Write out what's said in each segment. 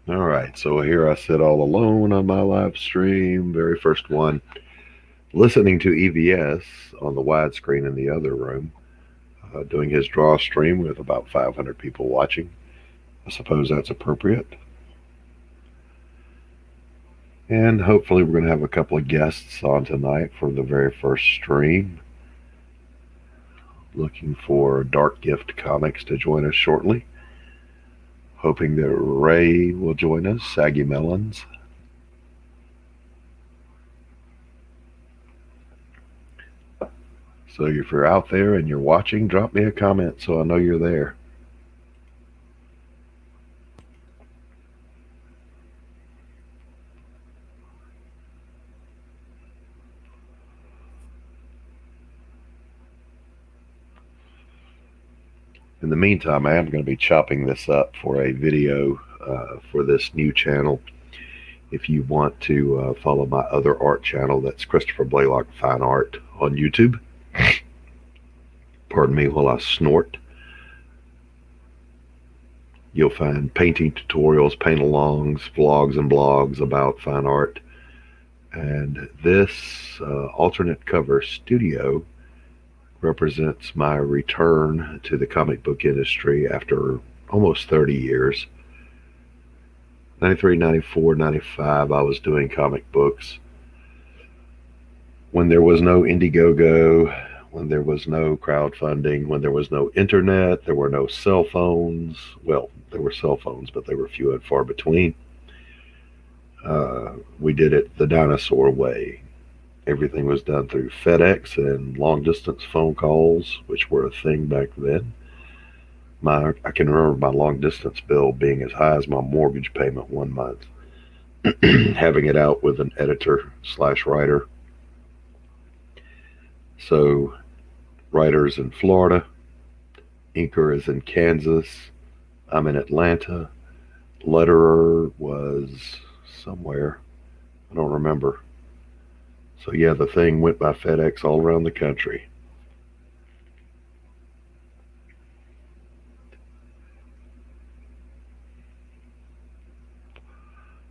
All right, so here I sit all alone on my live stream, very first one, listening to EVS on the widescreen in the other room, doing his draw stream with about 500 people watching. I suppose that's appropriate. And hopefully, we're going to have a couple of guests on tonight for the very first stream. Looking for Dark Gift Comics to join us shortly. Hoping that Ray will join us, Saggy Melons. So if you're out there and you're watching, drop me a comment so I know you're there. In the meantime, I am going to be chopping this up for a video for this new channel. If you want to follow my other art channel, that's Christopher Blaylock Fine Art on YouTube. Pardon me while I snort. You'll find painting tutorials, paint-alongs, vlogs, and blogs about fine art. And this alternate cover studio represents my return to the comic book industry after almost 30 years. 93, 94, 95, I was doing comic books when there was no Indiegogo, when there was no crowdfunding, when there was no internet, there were no cell phones. Well, there were cell phones, but they were few and far between. We did it the dinosaur way. Everything was done through FedEx and long distance phone calls, which were a thing back then. I can remember my long distance bill being as high as my mortgage payment one month. Having it out with an editor slash writer. So, writer's in Florida, inker is in Kansas, I'm in Atlanta, letterer was somewhere, I don't remember. So yeah, the thing went by FedEx all around the country.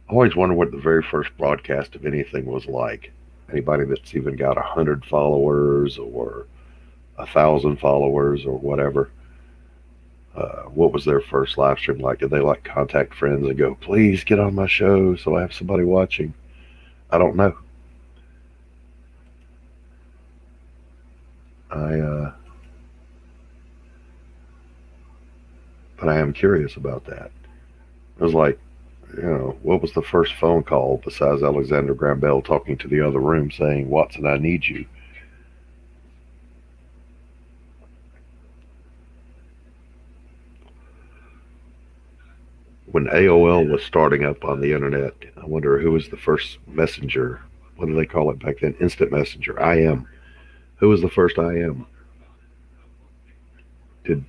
I always wonder what the very first broadcast of anything was like. Anybody that's even got 100 followers or 1,000 followers or whatever. What was their first live stream like? Did they like contact friends and go, please get on my show so I have somebody watching? I don't know. But I am curious about that. It was like, what was the first phone call besides Alexander Graham Bell talking to the other room saying, Watson, I need you? When AOL was starting up on the internet, I wonder who was the first messenger. What did they call it back then? Instant messenger. IM. Who was the first IM? Did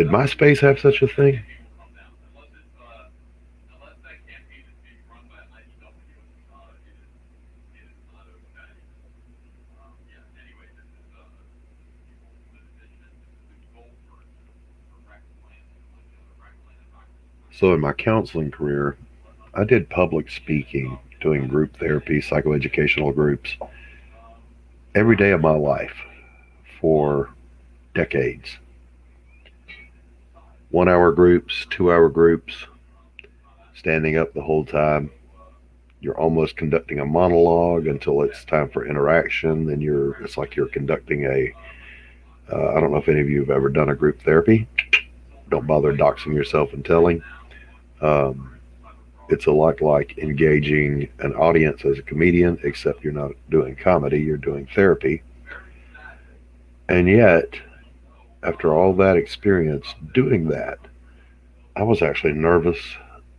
MySpace have such a thing? So in my counseling career, I did public speaking, doing group therapy, psychoeducational groups every day of my life for decades. 1 hour groups, 2 hour groups, standing up the whole time. You're almost conducting a monologue until it's time for interaction. Then it's like you're conducting I don't know if any of you have ever done a group therapy. Don't bother doxing yourself and telling. Um, it's a lot like engaging an audience as a comedian, except you're not doing comedy, you're doing therapy. And yet, after all that experience doing that, I was actually nervous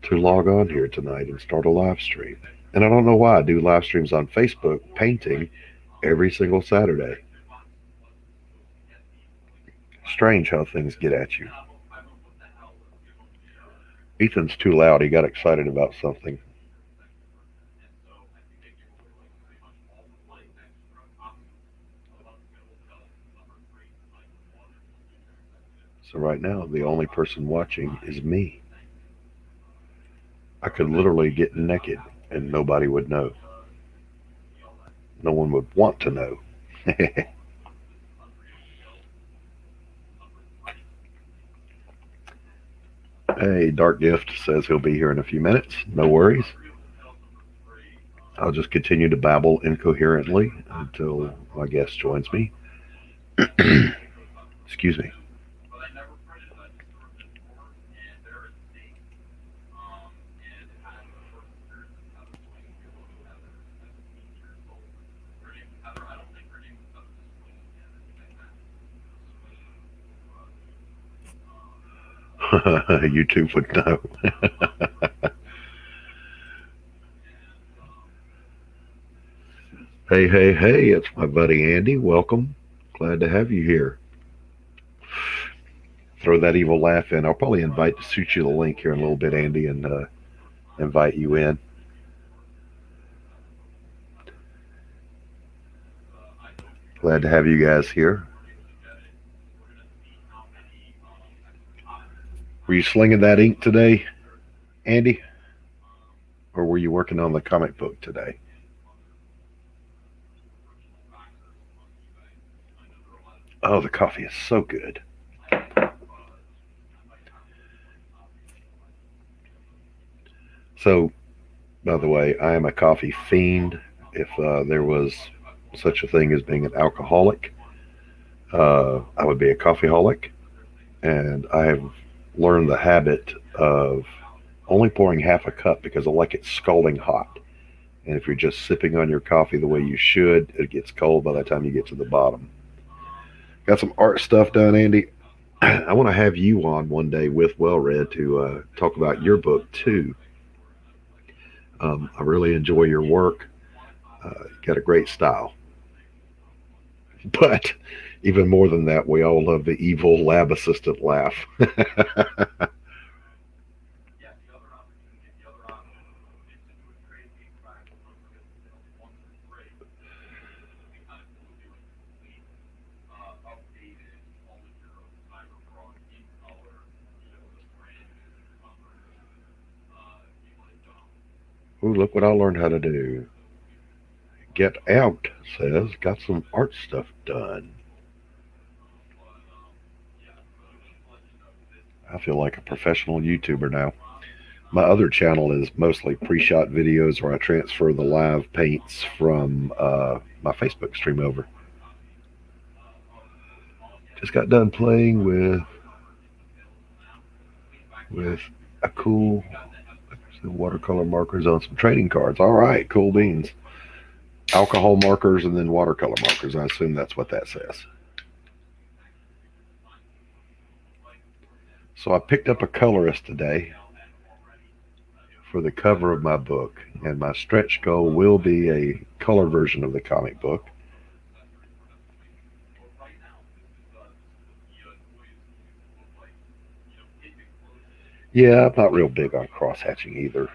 to log on here tonight and start a live stream. And I don't know why I do live streams on Facebook painting every single Saturday. Strange how things get at you. Ethan's too loud. He got excited about something. So right now, the only person watching is me. I could literally get naked and nobody would know. No one would want to know. Hey, Dark Gift says he'll be here in a few minutes. No worries. I'll just continue to babble incoherently until my guest joins me. Excuse me. YouTube would know. Hey, hey, hey, it's my buddy Andy. Welcome. Glad to have you here. Throw that evil laugh in. I'll probably shoot you the link here in a little bit, Andy, and invite you in. Glad to have you guys here. Were you slinging that ink today, Andy? Or were you working on the comic book today? Oh, the coffee is so good. So, by the way, I am a coffee fiend. If there was such a thing as being an alcoholic, I would be a coffeeholic. And I have learned the habit of only pouring half a cup because I like it scalding hot. And if you're just sipping on your coffee the way you should, it gets cold by the time you get to the bottom. Got some art stuff done, Andy. I want to have you on one day with Well Read to talk about your book too. I really enjoy your work. Got a great style. But even more than that, we all love the evil lab assistant laugh. Ooh, look what I learned how to do. Get out says, got some art stuff done. I feel like a professional YouTuber now. My other channel is mostly pre-shot videos where I transfer the live paints from my Facebook stream over. Just got done playing with a cool watercolor markers on some trading cards. All right, cool beans. Alcohol markers and then watercolor markers. I assume that's what that says. So I picked up a colorist today for the cover of my book, and my stretch goal will be a color version of the comic book. Yeah, I'm not real big on cross hatching either.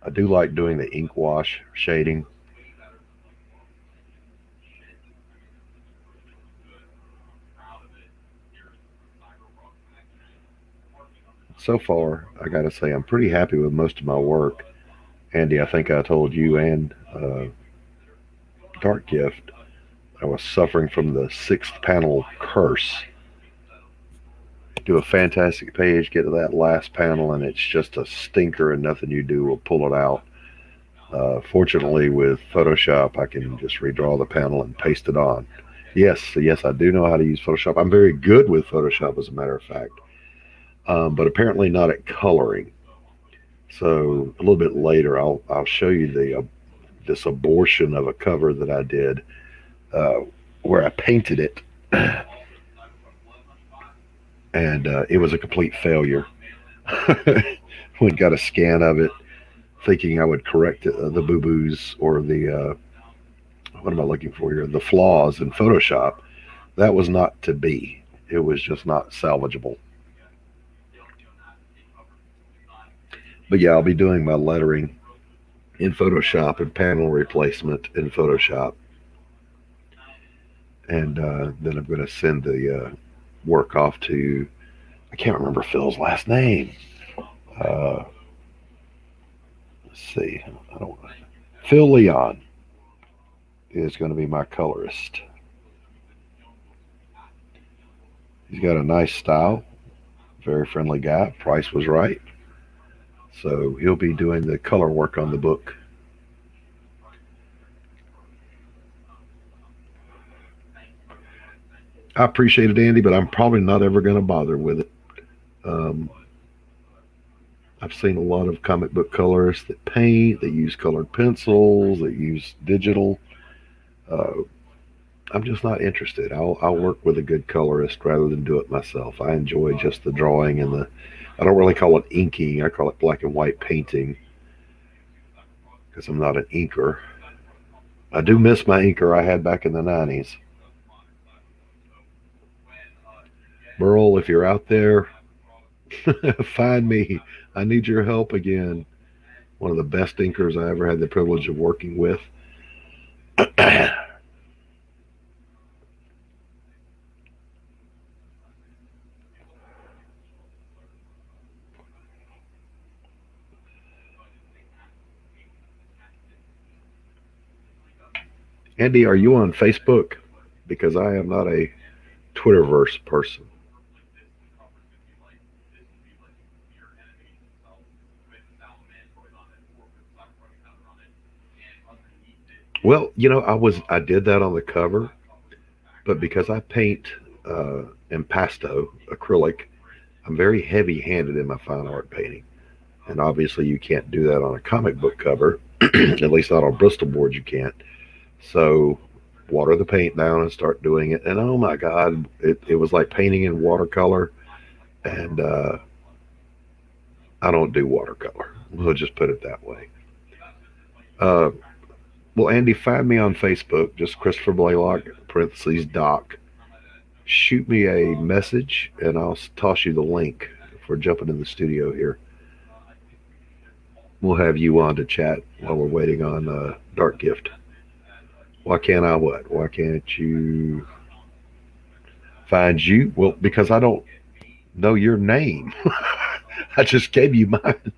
I do like doing the ink wash shading. So far, I got to say, I'm pretty happy with most of my work. Andy, I think I told you and Dark Gift I was suffering from the sixth panel curse. Do a fantastic page, get to that last panel, and it's just a stinker, and nothing you do will pull it out. Fortunately, with Photoshop, I can just redraw the panel and paste it on. Yes, I do know how to use Photoshop. I'm very good with Photoshop, as a matter of fact, but apparently not at coloring. So a little bit later, I'll show you this abortion of a cover that I did, uh, where I painted it, and it was a complete failure. We got a scan of it, thinking I would correct the boo boos or the what am I looking for here? The flaws in Photoshop. That was not to be. It was just not salvageable. But yeah, I'll be doing my lettering in Photoshop and panel replacement in Photoshop. And then I'm going to send the work off to, I can't remember Phil's last name. Uh, let's see. I don't. Phil Leon is going to be my colorist. He's got a nice style, very friendly guy. Price was right. So he'll be doing the color work on the book. I appreciate it, Andy, but I'm probably not ever going to bother with it. Um, I've seen a lot of comic book colorists that paint, that use colored pencils, that use digital. Uh, I'm just not interested. I'll work with a good colorist rather than do it myself. I enjoy just the drawing and the. I don't really call it inking. I call it black and white painting because I'm not an inker. I do miss my inker I had back in the 90s. Burl, if you're out there, find me. I need your help again. One of the best inkers I ever had the privilege of working with. Andy, are you on Facebook? Because I am not a Twitterverse person. Well, I did that on the cover, but because I paint impasto acrylic, I'm very heavy-handed in my fine art painting, and obviously you can't do that on a comic book cover. At least not on Bristol board, you can't. So water the paint down and start doing it, and oh my God, it was like painting in watercolor, and I don't do watercolor. We'll just put it that way. Uh, well, Andy, find me on Facebook, just Christopher Blaylock, parentheses, Doc. Shoot me a message, and I'll toss you the link for jumping in the studio here. We'll have you on to chat while we're waiting on Dark Gift. Why can't I what? Why can't you find you? Well, because I don't know your name. I just gave you mine.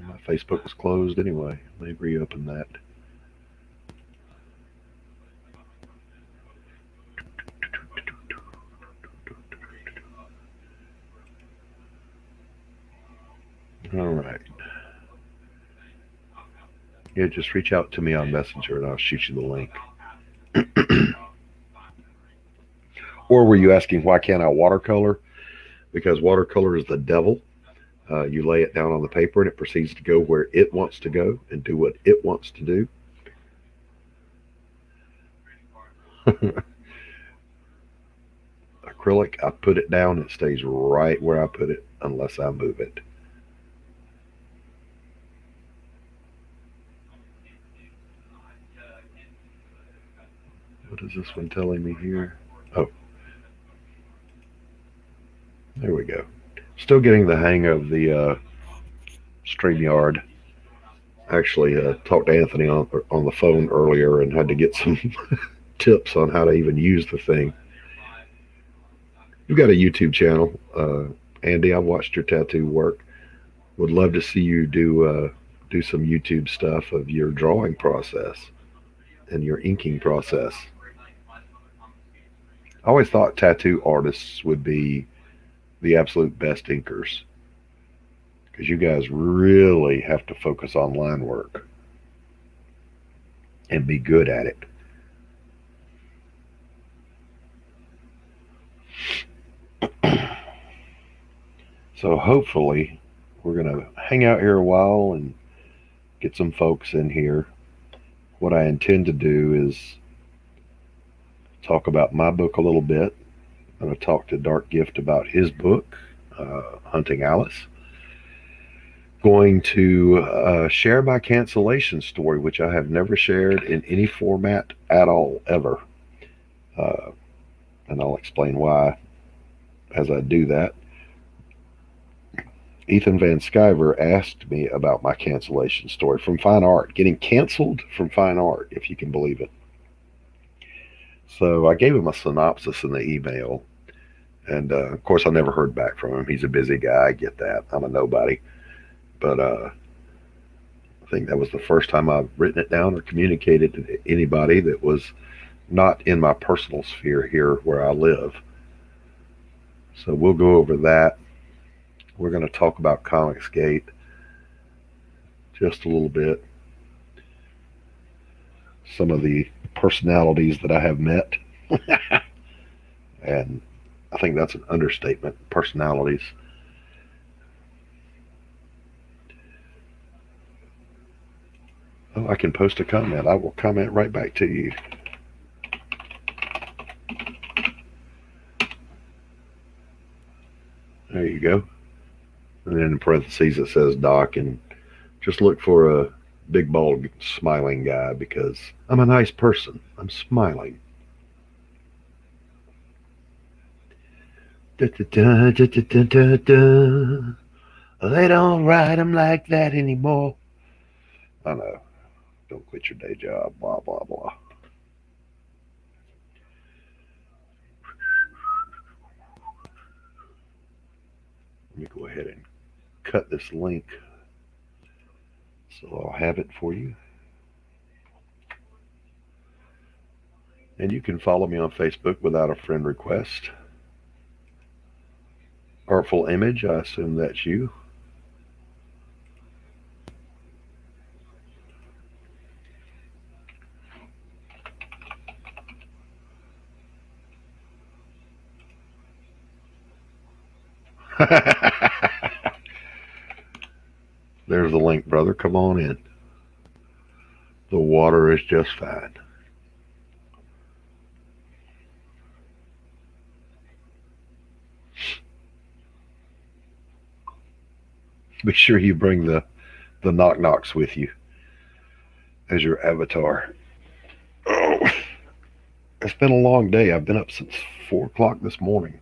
My Facebook was closed anyway. Let me reopen that. All right. Yeah, just reach out to me on Messenger and I'll shoot you the link. Or were you asking why can't I watercolor? Because watercolor is the devil. You lay it down on the paper and it proceeds to go where it wants to go and do what it wants to do. Acrylic, I put it down, it stays right where I put it unless I move it. What is this one telling me here? Oh, there we go. Still getting the hang of the StreamYard. Actually, talked to Anthony on the phone earlier and had to get some tips on how to even use the thing. You've got a YouTube channel, Andy. I've watched your tattoo work. Would love to see you do some YouTube stuff of your drawing process and your inking process. I always thought tattoo artists would be the absolute best inkers because you guys really have to focus on line work and be good at it. So hopefully we're going to hang out here a while and get some folks in here. What I intend to do is talk about my book a little bit. I'm going to talk to Dark Gift about his book, Hunting Alice. Going to share my cancellation story, which I have never shared in any format at all, ever. And I'll explain why as I do that. Ethan Van Sciver asked me about my cancellation story from fine art, getting canceled from fine art, if you can believe it. So I gave him a synopsis in the email, and of course I never heard back from him. He's a busy guy. I get that. I'm a nobody, but I think that was the first time I've written it down or communicated to anybody that was not in my personal sphere here where I live. So we'll go over that. We're going to talk about Comicsgate just a little bit. Some of the personalities that I have met. And I think that's an understatement. Personalities. Oh, I can post a comment. I will comment right back to you. There you go. And then in parentheses it says Doc, and just look for a big bald smiling guy because I'm a nice person. I'm smiling. Da, da, da, da, da, da, da. They don't write them like that anymore. I know. Don't quit your day job. Blah blah blah. Let me go ahead and cut this link so I'll have it for you. And you can follow me on Facebook without a friend request. Artful Image, I assume that's you. There's the link, brother. Come on in. The water is just fine. Be sure you bring the knock knocks with you as your avatar. Oh, it's been a long day. I've been up since 4 o'clock this morning.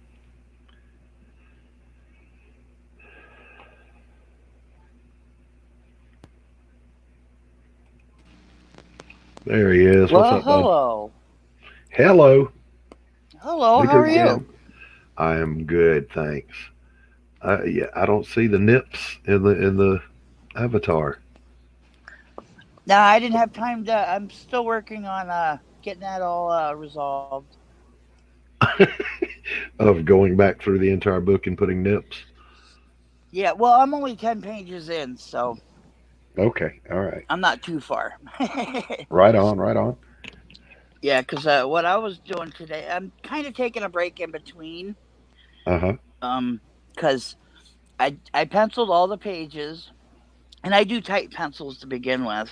There he is. What's Well, up, bud? hello. Hello. Hello, how Bigger are you? again. I am good, thanks. Yeah, I don't see the nips in the avatar. No, I didn't have time to. I'm still working on getting that all resolved. Of going back through the entire book and putting nips. Yeah, well, I'm only 10 pages in, so Okay, all right. I'm not too far. Right on, right on. Yeah, because what I was doing today, I'm kind of taking a break in between. Uh huh. Because I penciled all the pages, and I do tight pencils to begin with,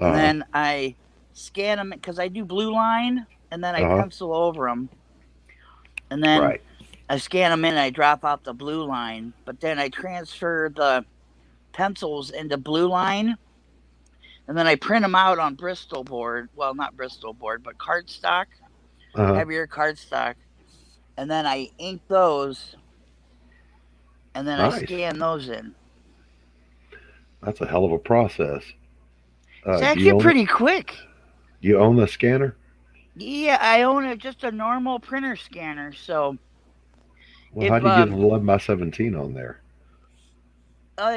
and Uh huh. then I scan them because I do blue line, and then I Uh huh. pencil over them, and then Right. I scan them in and I drop out the blue line, but then I transfer the pencils into blue line, and then I print them out on Bristol board. Well, not Bristol board, but cardstock, Uh huh. heavier cardstock. And then I ink those, and then I Nice. scan those in. That's a hell of a process. It's Do actually you own it? pretty quick. You own the scanner? Yeah, I own just a normal printer scanner. So Well, how if do you get an 11 by 17 on there?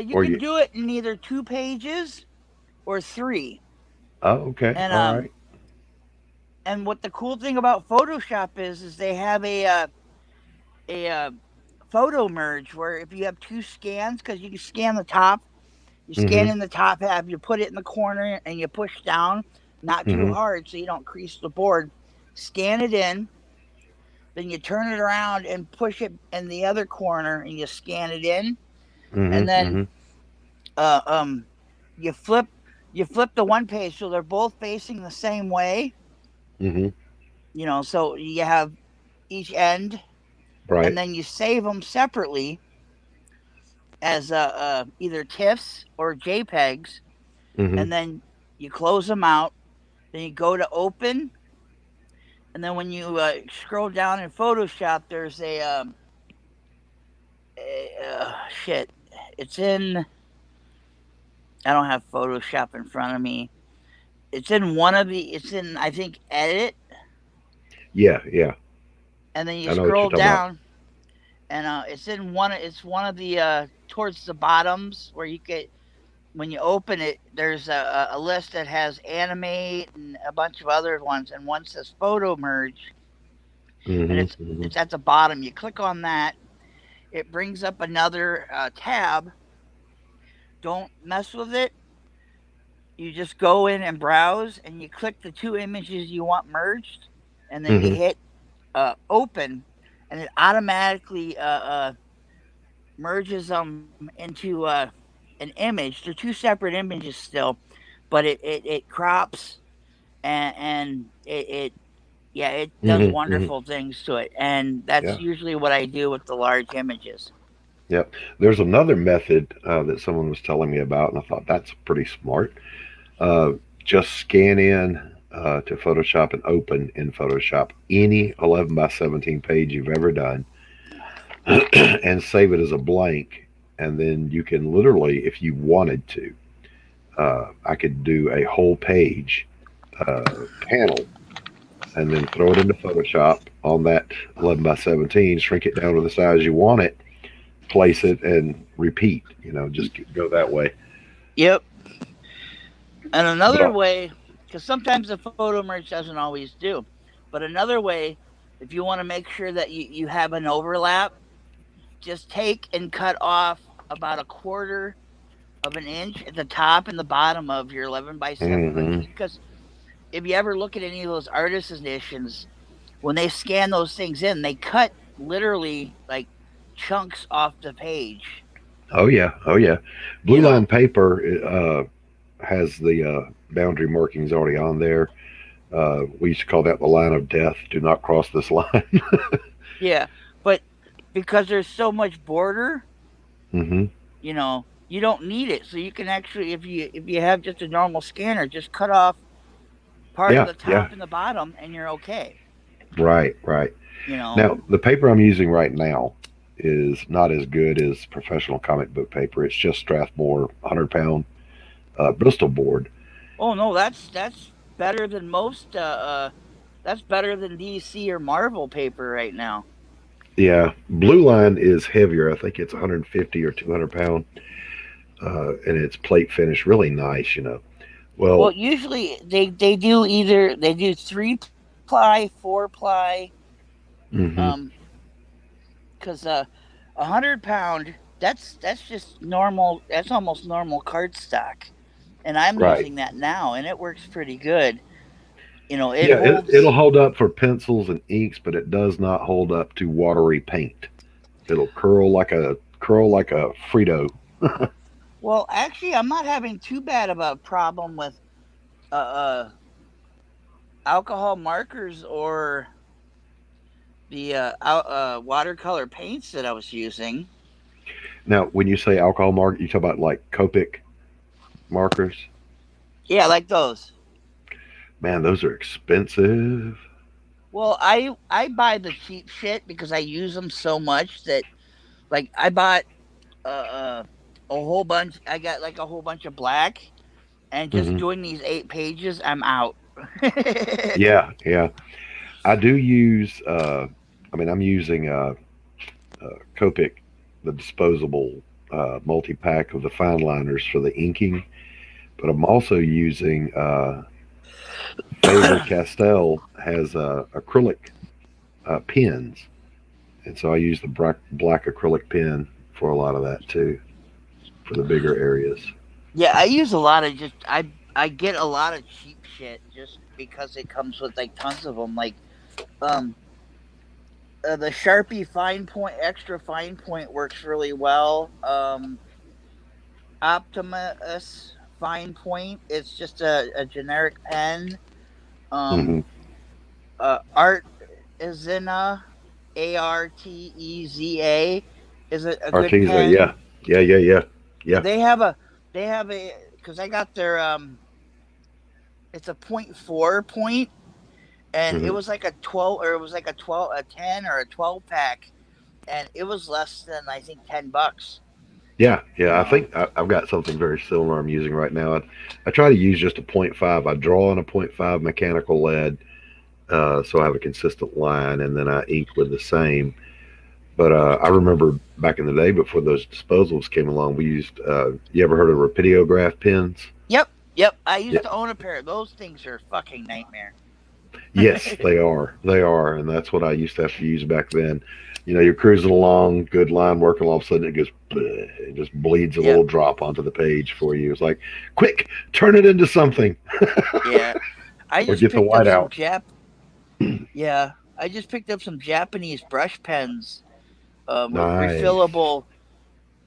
you Or can you? do it in either 2 pages or three. Oh, okay. And All right. what the cool thing about Photoshop is they have a photo merge where if you have two scans, because you can scan the top, you scan Mm in the top half, you put it in the corner, and you push down, not hmm. too Mm hard so you don't crease the board. Scan it in, then you turn it around and push it in the other corner, and you scan it in, hmm. Mm and hmm. Mm then uh, um, you flip the one page so they're both facing the same way. hmm. Mm hmm. So you have each end, Right. and then you save them separately as either TIFFs or JPEGs, Mm hmm. and then you close them out. Then you go to open, and then when you scroll down in Photoshop, there's a shit. It's in. I don't have Photoshop in front of me. It's in one of the. It's in, I think, Edit, Yeah, yeah. and then you I know what you're scroll talking about. down, and it's in one. It's one of the towards the bottoms where you get when you open it. There's a list that has animate and a bunch of other ones, and one says photo merge, and Hmm, it's at the bottom. You click on that. It brings up another tab. Don't mess with it. You just go in and browse, and you click the two images you want merged, and then you hmm, hit open, and it automatically merges them into an image. They're two separate images still, but it crops and yeah, it does hmm, hmm. wonderful things to it, and that's Yeah, usually what I do with the large images. yeah. There's another method that someone was telling me about, and I thought that's pretty smart. Uh, just scan in to Photoshop and open in Photoshop any 11 by 17 page you've ever done, and save it as a blank. And then you can literally, if you wanted to, I could do a whole page panel and then throw it into Photoshop on that 11 by 17, shrink it down to the size you want it, place it, and repeat. Just go that way. Yep. And But another way, because sometimes the photo merge doesn't always do, but another way, if you want to make sure that you have an overlap, just take and cut off about a quarter of an inch at the top and the bottom of your 11 by mm-hmm. 17. Because if you ever look at any of those artist editions, when they scan those things in, they cut literally like chunks off the page. Oh yeah, oh yeah. You Blue line know, paper has the boundary markings already on there. We used to call that the line of death. Do not cross this line. yeah. But because there's so much border, Hmm. you don't need it. So you can actually, if you have just a normal scanner, just cut off part of Yeah, the yeah. top and the bottom, and you're okay. Right, right. You know. Now the paper I'm using right now is not as good as professional comic book paper. It's just Strathmore 100 pound Bristol board. Oh no, that's better than most. That's better than DC or Marvel paper right now. Yeah, blue line is heavier. I think it's 150 or 200 pound, and it's plate finish, really nice. Well, Well, usually they do 3 ply, 4 ply, hmm, um, because 100 pound that's just normal. That's almost normal cardstock, and I'm right. using that now, and it works pretty good. It Yeah, it'll holds. hold up for pencils and inks, but it does not hold up to watery paint. It'll curl like a Frito. Well, actually, I'm not having too bad of a problem with uh, uh alcohol markers or the watercolor paints that I was using. Now, when you say alcohol mark, you talk about like Copic markers. Yeah, like those. Man, those are expensive. Well, I buy the cheap shit because I use them so much that like I bought uh, uh, a whole bunch. I got like a whole bunch of black, and just Hmm. doing these 8 pages, I'm out. Yeah, yeah. I do use. I mean, I'm using Copic, the disposable multi pack of the fine liners for the inking, but I'm also using Faber Castell has acrylic pens, and so I use the black acrylic pen for a lot of that too, for the bigger areas. Yeah, I use a lot of just I get a lot of cheap shit just because it comes with like tons of them. Like um the Sharpie fine point, extra fine point works really well. Optimus fine point, it's just a generic pen. Hmm. Um, Art Izena, Arteza, is a good Arteza, yeah, pen. yeah, yeah, yeah, yeah. They have a they have a because I got their it's a point four point, and it Hmm. was like a 12, or it was like a 12, a 10 or a 12 pack, and it was less than I think $10. Yeah, You yeah. I know. think I've got something very similar I'm using right now. I try to use just a point 0.5. I draw on a point 0.5 mechanical lead, so I have a consistent line, and then I ink with the same. But I remember back in the day before those disposables came along, we used. You ever heard of rapidograph pens? Yep, yep. I Yeah. used to own a pair. Those things are a fucking nightmare. Yes, they are. They are, and that's what I used to have to use back then. You know, you're cruising along, good line working, all of a sudden it goes, bleh, it just bleeds a Yep. little drop onto the page for you. It's like, quick, turn it into something, Yeah. I or just get the picked up white some out. Jap. Yeah. I just picked up some Japanese brush pens with Nice, refillable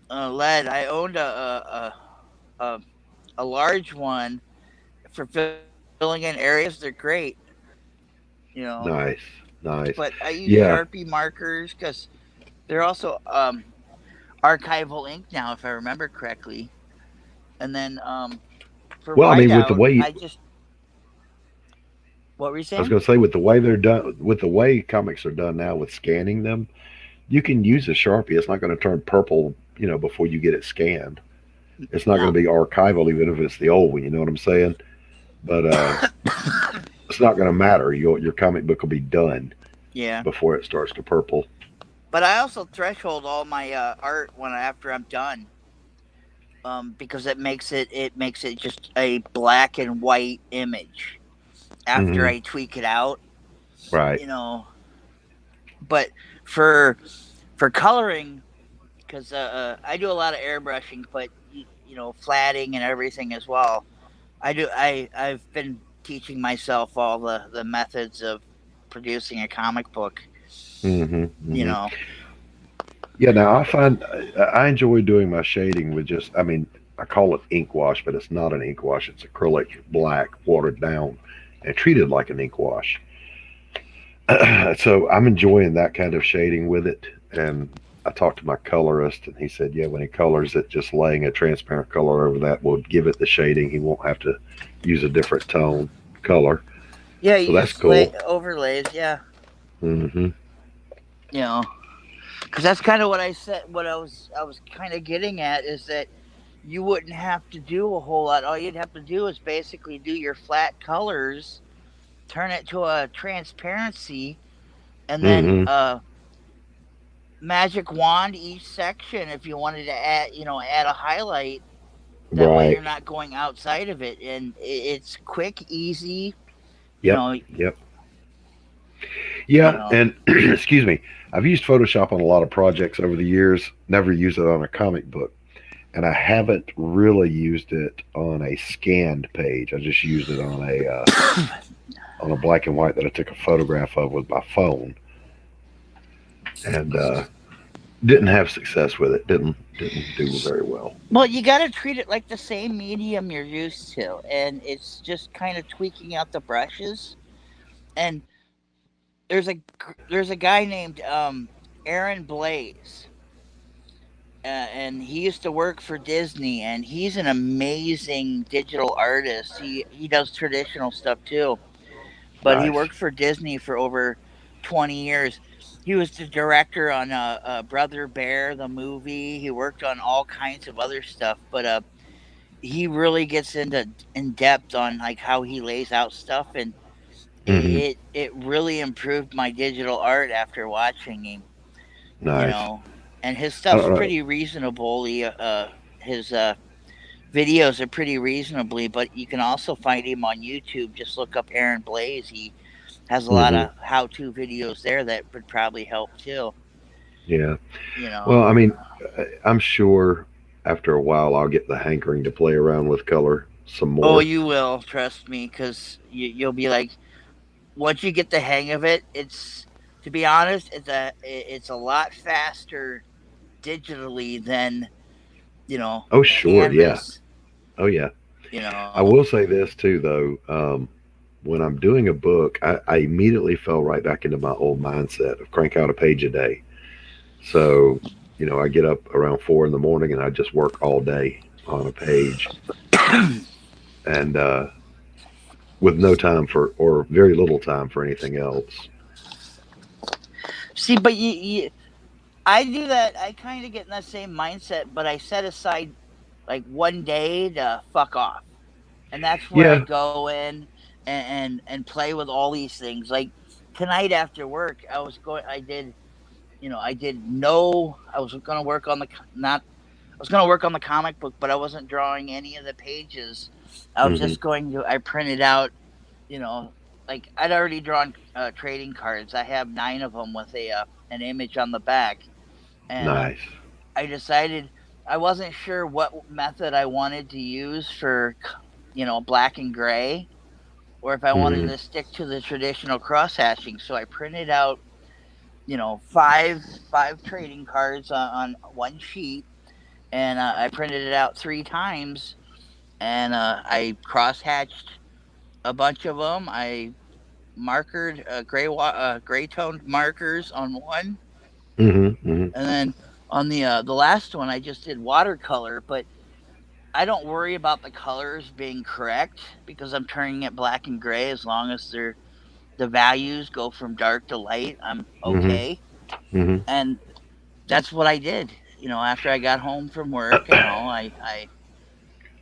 lead. I owned a a large one for filling in areas. They're great, you know. nice, nice. But I use Yeah. Sharpie markers because they're also archival ink now, if I remember correctly. And then for Well, I mean, with the whiteout, way I just what were you I was saying? going to say, with the way they're done, with the way comics are done now, with scanning them, you can use a Sharpie. It's not going to turn purple, before you get it scanned. It's not going No. to be archival, even if it's the old one. You know what I'm saying? But it's not going to matter. Your comic book will be done Yeah. before it starts to purple. But I also threshold all my art when after I'm done, because it makes it just a black and white image after Hmm. I tweak it out, Right. you know. But for for coloring, because I do a lot of airbrushing, but flatting and everything as well. I've been teaching myself all the methods of producing a comic book. Hmm. You Hmm. know. Yeah. Now I find I enjoy doing my shading with just. I mean, I call it ink wash, but it's not an ink wash. It's acrylic black watered down and treated like an ink wash. So I'm enjoying that kind of shading with it. And I talked to my colorist, and he said, yeah, when he colors it, just laying a transparent color over that will give it the shading. He won't have to use a different tone color. Yeah, So you that's just lay cool. overlays. Yeah, Hmm. you know, because that's kind of what I said. What I was kind of getting at is that you wouldn't have to do a whole lot. All you'd have to do is basically do your flat colors, turn it to a transparency, and then Hmm. magic wand each section if you wanted to add a highlight. That way Right. you're not going outside of it, and it's quick, easy. You Yep. know, Yep. you Yeah. know. And excuse me, I've used Photoshop on a lot of projects over the years, never used it on a comic book. And I haven't really used it on a scanned page. I just used it on a black and white that I took a photograph of with my phone, and didn't have success with it. Didn't do very well. Well, you got to treat it like the same medium you're used to, and it's just kind of tweaking out the brushes. And there's a guy named Aaron Blaze, and he used to work for Disney, and he's an amazing digital artist. He does traditional stuff too, but he Nice. worked for Disney for over 20 years. He was the director on Brother Bear, the movie. He worked on all kinds of other stuff, but he really gets into in depth on like how he lays out stuff, and Hmm. it really improved my digital art after watching him. You Nice. know, and his I stuff's don't know. pretty reasonable. His videos are pretty reasonably, but you can also find him on YouTube. Just look up Aaron Blaze. He has a lot Hmm. of how-to videos there that would probably help too. Yeah. You know. Well, I mean, I'm sure after a while I'll get the hankering to play around with color some Oh, more. you will trust me, because you'll be like, once you get the hang of it, it's to be honest, it's a lot faster digitally than Oh, sure. Yeah. canvas. Oh, yeah. You know. I will say this too, though. When I'm doing a book, I immediately fell right back into my old mindset of crank out a page a day. So, I get up around 4 in the morning and I just work all day on a page, and with no time for, or very little time for anything else. See, but you I do that. I kind of get in that same mindset, but I set aside like one day to fuck off, and that's where I Yeah. go in and play with all these things. Like tonight after work, I was going. I did. I did no. I was going to work on the not. I was going to work on the comic book, but I wasn't drawing any of the pages. I was Hmm. just going to. I printed out. You know, like I'd already drawn trading cards. I have 9 of them with a an image on the back, and Nice. I decided I wasn't sure what method I wanted to use for, black and gray, or if I wanted Hmm. to stick to the traditional cross hatching. So I printed out, five trading cards on one sheet, and I printed it out 3 times, and I cross hatched a bunch of them. I markered gray toned markers on one, Hmm. Hmm. and then on the last one I just did watercolor, but I don't worry about the colors being correct because I'm turning it black and gray as long as the values go from dark to light. I'm Hmm. okay. Hmm. And that's what I did. After I got home from work, I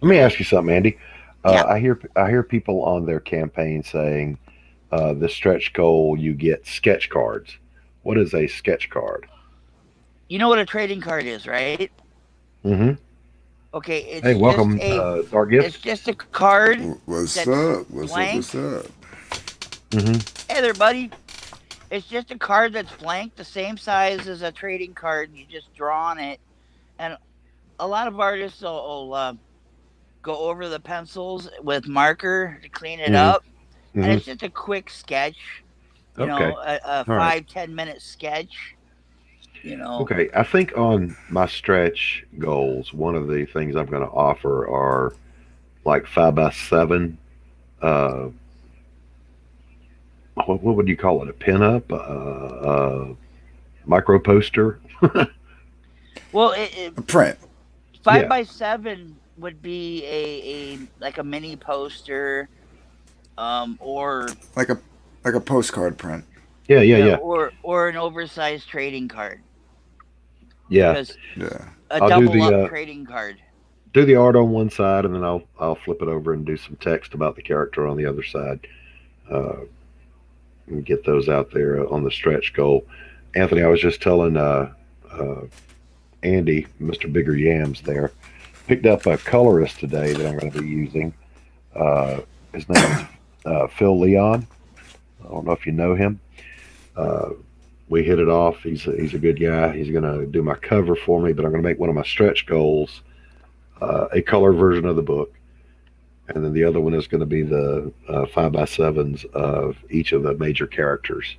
Let me ask you something, Andy. yeah. I hear people on their campaign saying the stretch goal you get sketch cards. What is a sketch card? You know what a trading card is, right? Hmm. Okay, Hey, welcome, Dark Gifts. it's just a card What's that's up? What's up? blank. What's up? Hmm. Hey there, buddy. It's just a card that's blank, the same size as a trading card. You just draw on it, and a lot of artists will go over the pencils with marker to clean it Hmm. up, and Hmm. it's just a quick sketch. Okay. A All right. 5-10 minute sketch. You know, Okay. I think on my stretch goals, one of the things I'm going to offer are like 5x7. Uh, what would you call it? A pinup? Micro poster? well, A print, five Yeah. by seven would be a like a mini poster, or like a like a postcard print. Yeah. Yeah. yeah, Yeah. or an oversized trading card Yeah. because Yeah. a I'll do double the up uh, trading card. do the art on one side, and then I'll flip it over and do some text about the character on the other side. Uh, and get those out there on the stretch goal. Anthony, I was just telling uh, Andy, Mr. Bigger Yams, there, picked up a colorist today that I'm going to be using. Uh, his name is Phil Leon. I don't know if you know him. Uh, we hit it off. He's a good guy. He's going to do my cover for me, but I'm going to make one of my stretch goals a color version of the book, and then the other one is going to be the 5x7s of each of the major characters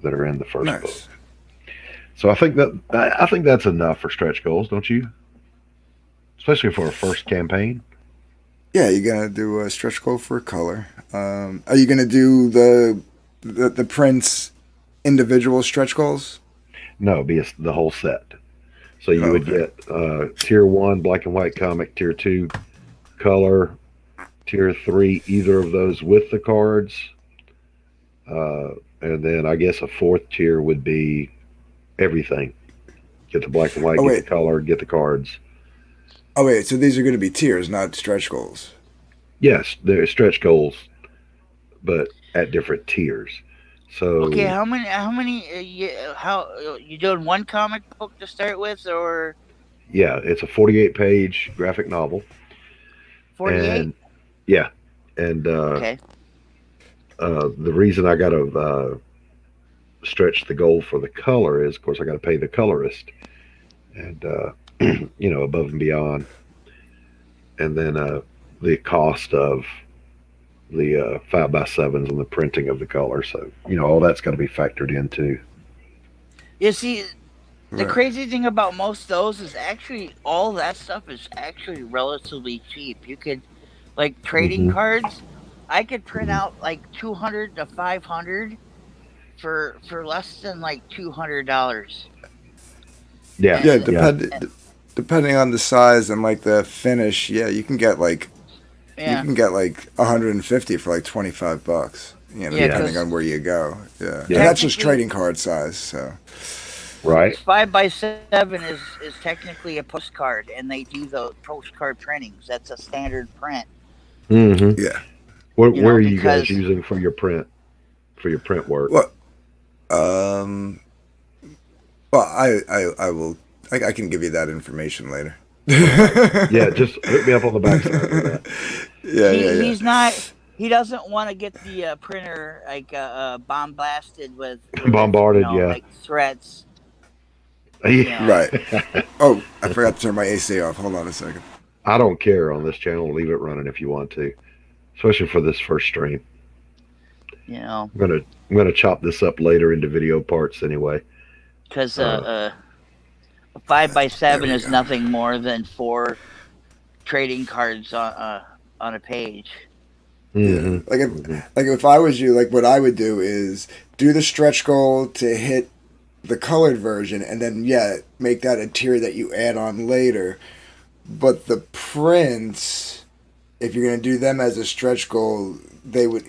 that are in the first book. Nice. So I think that's enough for stretch goals, don't you? Especially for a first campaign. Yeah, you're gonna do a stretch goal for color. Are you gonna do the prints individual stretch goals? No, be the whole set. So you Oh, would okay. get tier one black and white comic, tier two color, tier three either of those with the cards, uh, and then I guess a fourth tier would be everything. Get the black and white, Oh get the wait. color, get the cards. Oh wait. So these are gonna be tiers, not stretch goals. Yes, they're stretch goals, but at different tiers. Okay, So how you doing one comic book to start with, or yeah, it's a 48-page graphic novel, 48? and yeah, and Okay. the reason I got to stretch the goal for the color is, of course, I got to pay the colorist, and above and beyond, and then the cost of the 5x7s and the printing of the color. So all that's got to be factored into. You see, the Right. crazy thing about most of those is actually all that stuff is actually relatively cheap. You could, like trading Hmm. cards, I could print Hmm. out like 200 to 500 for less than like $200. Yeah, Yeah. And, yeah, Depending on the size and like the finish, yeah, you yeah, can get like 150 for like 25 bucks. You know, yeah, yeah, depending because on where you go. Yeah, and yeah. that's just technically, trading card size. So Right. 5x7 is technically a postcard, and they do the postcard printings. That's a standard print. Mm-hmm. Yeah. Where are you guys Because using for your print work? Well, um, well, I will. I can give you that information later. Okay. Yeah, yeah, just hook me up on the backside with that. yeah, yeah. he's not he doesn't want to get the printer like bombasted with Bombarded, yeah. like threats. You know, Right. Oh, I forgot to turn my AC off. Hold on a second. I don't care on this channel. Leave it running if you want to, especially for this first stream. you know, I'm gonna chop this up later into video parts anyway. because a There 5x7 we is go. nothing more than 4 trading cards on a page. Yeah, Mm-hmm. like if I was you, like what I would do is do the stretch goal to hit the colored version, and then make that a tier that you add on later. But the prints, if you're gonna do them as a stretch goal, they would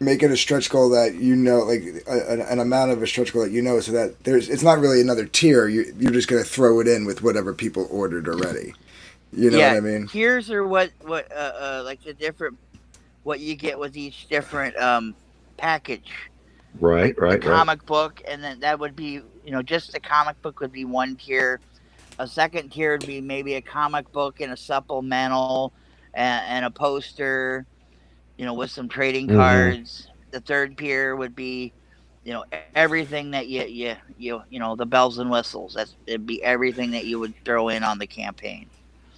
make it a stretch goal that like an amount of a stretch goal that so that it's not really another tier. You're just gonna throw it in with whatever people ordered already. You know what Yeah, I mean? tiers are what like the different what you get with each different package. Right, Like the right, right. comic book, and then that would be just the comic book would be one tier. A second tier would be maybe a comic book and a supplemental and a poster, with some trading Mm-hmm. cards. The third tier would be, everything that the bells and whistles. It'd be everything that you would throw in on the campaign,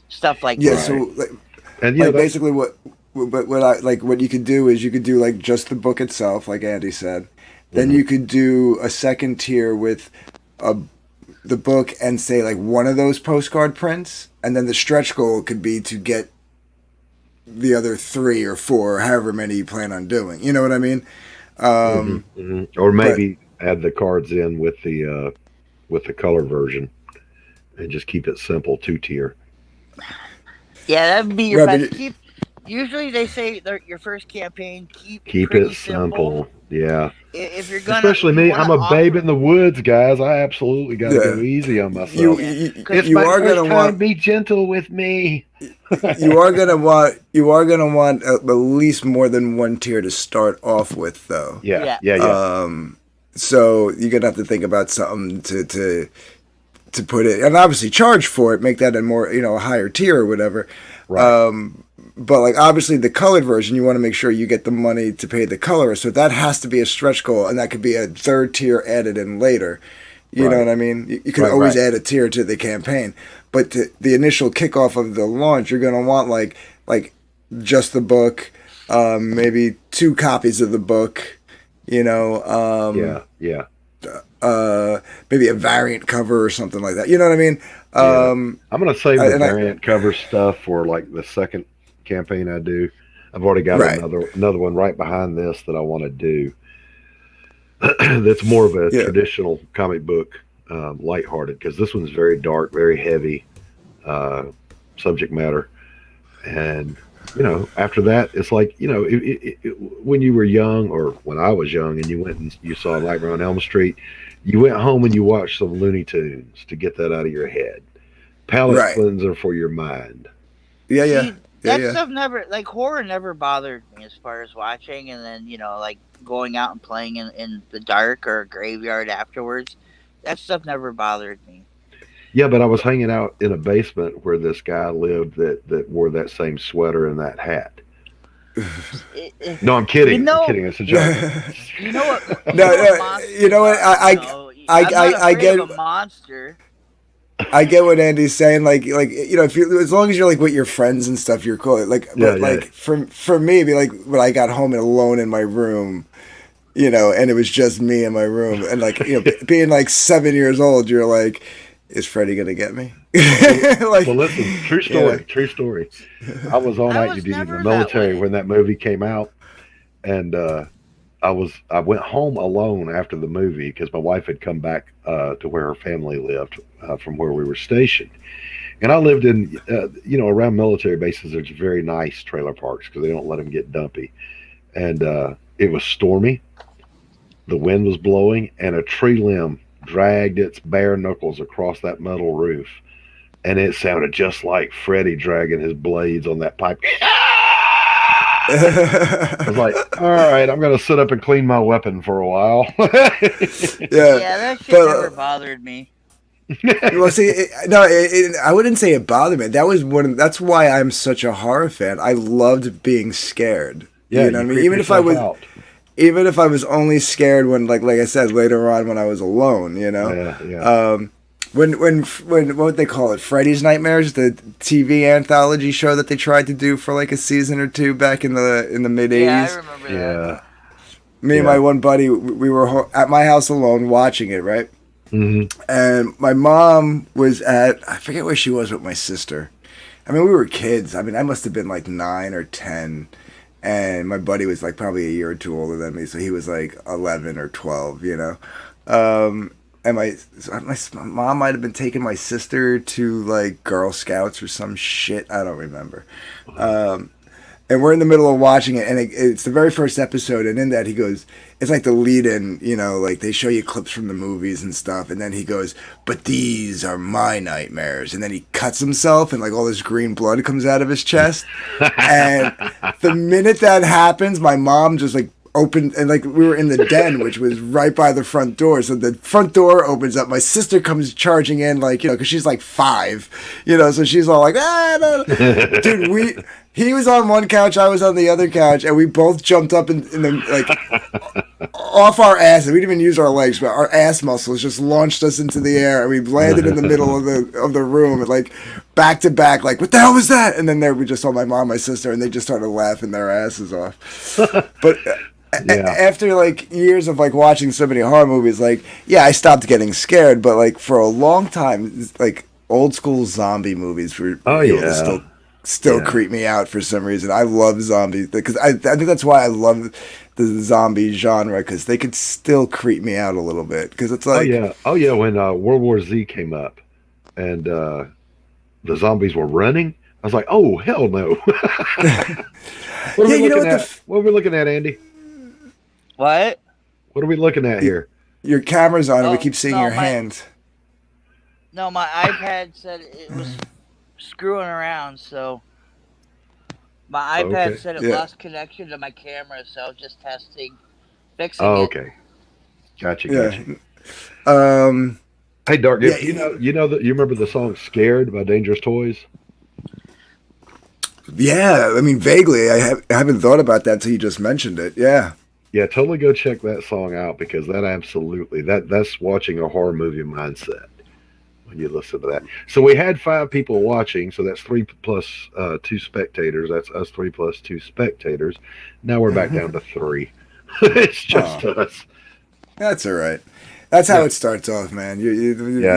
stuff like Yeah. that. Right. So And like that's basically what I like what you could do is you could do like just the book itself, like Andy said. Then mm-hmm. you could do a second tier with a the book and say like one of those postcard prints, and then the stretch goal could be to get the other 3 or 4, or however many you plan on doing. You know what I mean? Mm-hmm. Um, Mm-hmm. Or but maybe add the cards in with the color version and just keep it simple, 2 tier. Yeah, that would be your right, but best. Usually they say your first campaign keep Keep it pretty simple. simple. Yeah. If you're gonna, Especially if you me, want I'm to a babe offer, in the woods, guys. I absolutely got to go yeah, easy on you myself. yeah, you, because It's you my are first gonna time. want Be gentle with me. you are gonna want at least more than one tier to start off with, though. Yeah, yeah, yeah, yeah. So you're gonna have to think about something to put it, and obviously charge for it, make that a more a higher tier or whatever. Right, But like obviously the colored version, you want to make sure you get the money to pay the colorist, so that has to be a stretch goal, and that could be a third tier added in later. You know right, what I mean? You could right, always right. add a tier to the campaign, but the initial kickoff of the launch, you're gonna want like just the book, maybe 2 copies of the book. You know, Yeah, yeah, maybe a variant cover or something like that. You know what I mean? yeah. I'm gonna save the And I variant cover stuff for like the second campaign I do. I've already got right, another one right behind this that I want to do. That's more of a yeah, traditional comic book, lighthearted, because this one's very dark, very heavy uh, subject matter. And after that, it's like when you were young, or when I was young, and you went and you saw Nightmare on Elm Street, you went home and you watched some Looney Tunes to get that out of your head. Palate right, cleanser for your mind. yeah, yeah, see, yeah, that yeah. stuff never like horror never bothered me as far as watching, and then like going out and playing in the dark or a graveyard afterwards. That stuff never bothered me. Yeah, but I was hanging out in a basement where this guy lived that wore that same sweater and that hat. No, I'm You kidding. I'm know, kidding. It's a joke. you know what No, no, you monsters know what? are. I'm not I afraid get of a monster. I get what Andy's saying. Like if you as long as you're like with your friends and stuff, you're cool. Like, Yeah, but yeah. like for me, it'd be like when I got home and alone in my room, and it was just me in my room, and like being like 7 years old, you're like, is Freddy gonna get me? Well, like, listen. True you know, story. True story. I was on I active was duty in the never that military way. when that movie came out, and I went home alone after the movie because my wife had come back to where her family lived from where we were stationed, and I lived in around military bases. There's very nice trailer parks because they don't let them get dumpy, and it was stormy, The wind was blowing, and a tree limb dragged its bare knuckles across that metal roof, and it sounded just like Freddy dragging his blades on that pipe. I was like, all right, I'm going to sit up and clean my weapon for a while. Yeah, Yeah, that shit but never bothered me. well, see, I wouldn't say it bothered me. That was one. That's why I'm such a horror fan. I loved being scared. Yeah, You know you what I mean? creep yourself out. Even if I was only scared when, like I said later on, when I was alone. Yeah, yeah. When what would they call it? Freddy's Nightmares, the TV anthology show that they tried to do for like a season or two back in the mid Yeah, I '80s. remember that. Yeah. Me and Yeah. my one buddy, we were at my house alone watching it, right? Hmm. And my mom was I forget where she was with my sister. I mean, we were kids. I mean, I must have been like 9 or 10, and my buddy was like probably a year or two older than me, so he was like 11 or 12, and my mom might have been taking my sister to like Girl Scouts or some shit. I don't remember. Um, and we're in the middle of watching it, and it's the very first episode, and in that he goes, it's like the lead in, like they show you clips from the movies and stuff, and then he goes, but these are my nightmares, and then he cuts himself, and like all this green blood comes out of his chest, and the minute that happens, my mom just like opened, and like we were in the den, which was right by the front door, so the front door opens up, my sister comes charging in, like, because she's like 5, so she's all like, ah, no. Dude, he was on one couch, I was on the other couch, and we both jumped up in the, like, off our asses. We didn't even use our legs, but our ass muscles just launched us into the air, and we landed in the middle of the room, and like back to back, like, what the hell was that? And then there we just saw my mom, my sister, and they just started laughing their asses off. But Yeah. after like years of like watching so many horror movies, like, yeah, I stopped getting scared, but like for a long time, like old school zombie movies were Oh, able to yeah. still Yeah. creep me out for some reason. I love zombies because I think that's why I love the zombie genre, because they could still creep me out a little bit, because it's Oh, like, yeah. Oh, yeah. When World War Z came up and the zombies were running, I was like, oh, hell no. What are yeah, we you know looking what at? What are we looking at, Andy? What? What are we looking at here? your camera's on and we Oh, keep seeing no, your my- hands. No, my iPad said it was screwing around, so my iPad Okay. said it Yeah. lost connection to my camera, so I was just fixing Oh, it. okay. Gotcha. Yeah. Gotcha. Hey, Dark Gift, Yeah. you remember the song "Scared" by Dangerous Toys? Yeah, I mean, vaguely. I haven't thought about that until you just mentioned it. Yeah. Yeah, totally go check that song out, because that absolutely that's watching a horror movie mindset when you listen to that. So we had 5 people watching, so that's 3 plus 2 spectators. That's us 3 plus 2 spectators. Now we're back down to 3. It's just Oh. us. That's all right. That's how Yeah. it starts off, man. Yeah.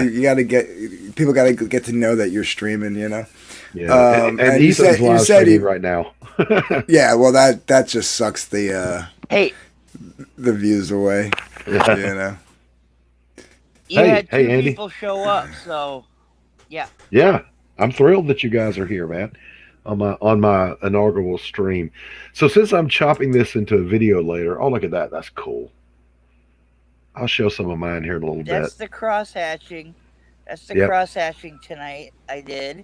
You got to people got to get to know that you're streaming, Yeah, and you Ethan's live said streaming right now. Yeah, well, that just sucks the Hey, views away, you know. you Hey, had 2 hey, Andy. people show up, so yeah. Yeah, I'm thrilled that you guys are here, man, on my inaugural stream. So since I'm chopping this into a video later, oh, look at that, that's cool. I'll show some of mine here in a little That's bit. the cross hatching. That's the Yep. cross hatching tonight. I did.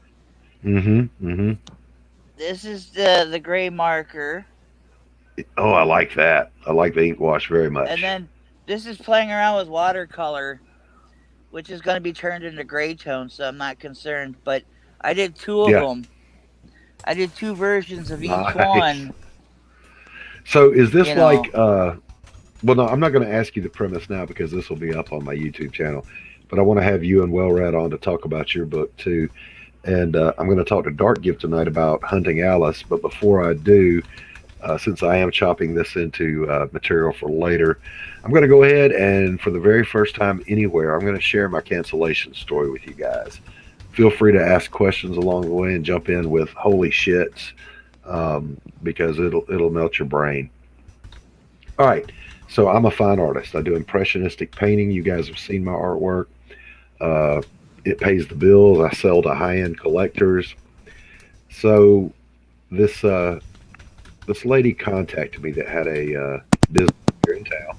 Mm-hmm. Mm-hmm. This is the gray marker, Oh, I like that. I like the ink wash very much. and then this is playing around with watercolor, which is going to be turned into gray tone. So I'm not concerned. But I did 2 of Yeah. them. I did 2 versions of each Nice. one. So is this You know. like well, no, I'm not going to ask you the premise now, because this will be up on my YouTube channel, but I want to have you and Wellrat on to talk about your book too. And I'm going to talk to Dark Gift tonight about Hunting Alice. But before I do, since I am chopping this into material for later, I'm going to go ahead and, for the very first time anywhere, I'm going to share my cancellation story with you guys. Feel free to ask questions along the way and jump in with holy shits, because it'll melt your brain. All right. So I'm a fine artist. I do impressionistic painting. You guys have seen my artwork. It pays the bills. I sell to high-end collectors. So this lady contacted me that had a business here in town,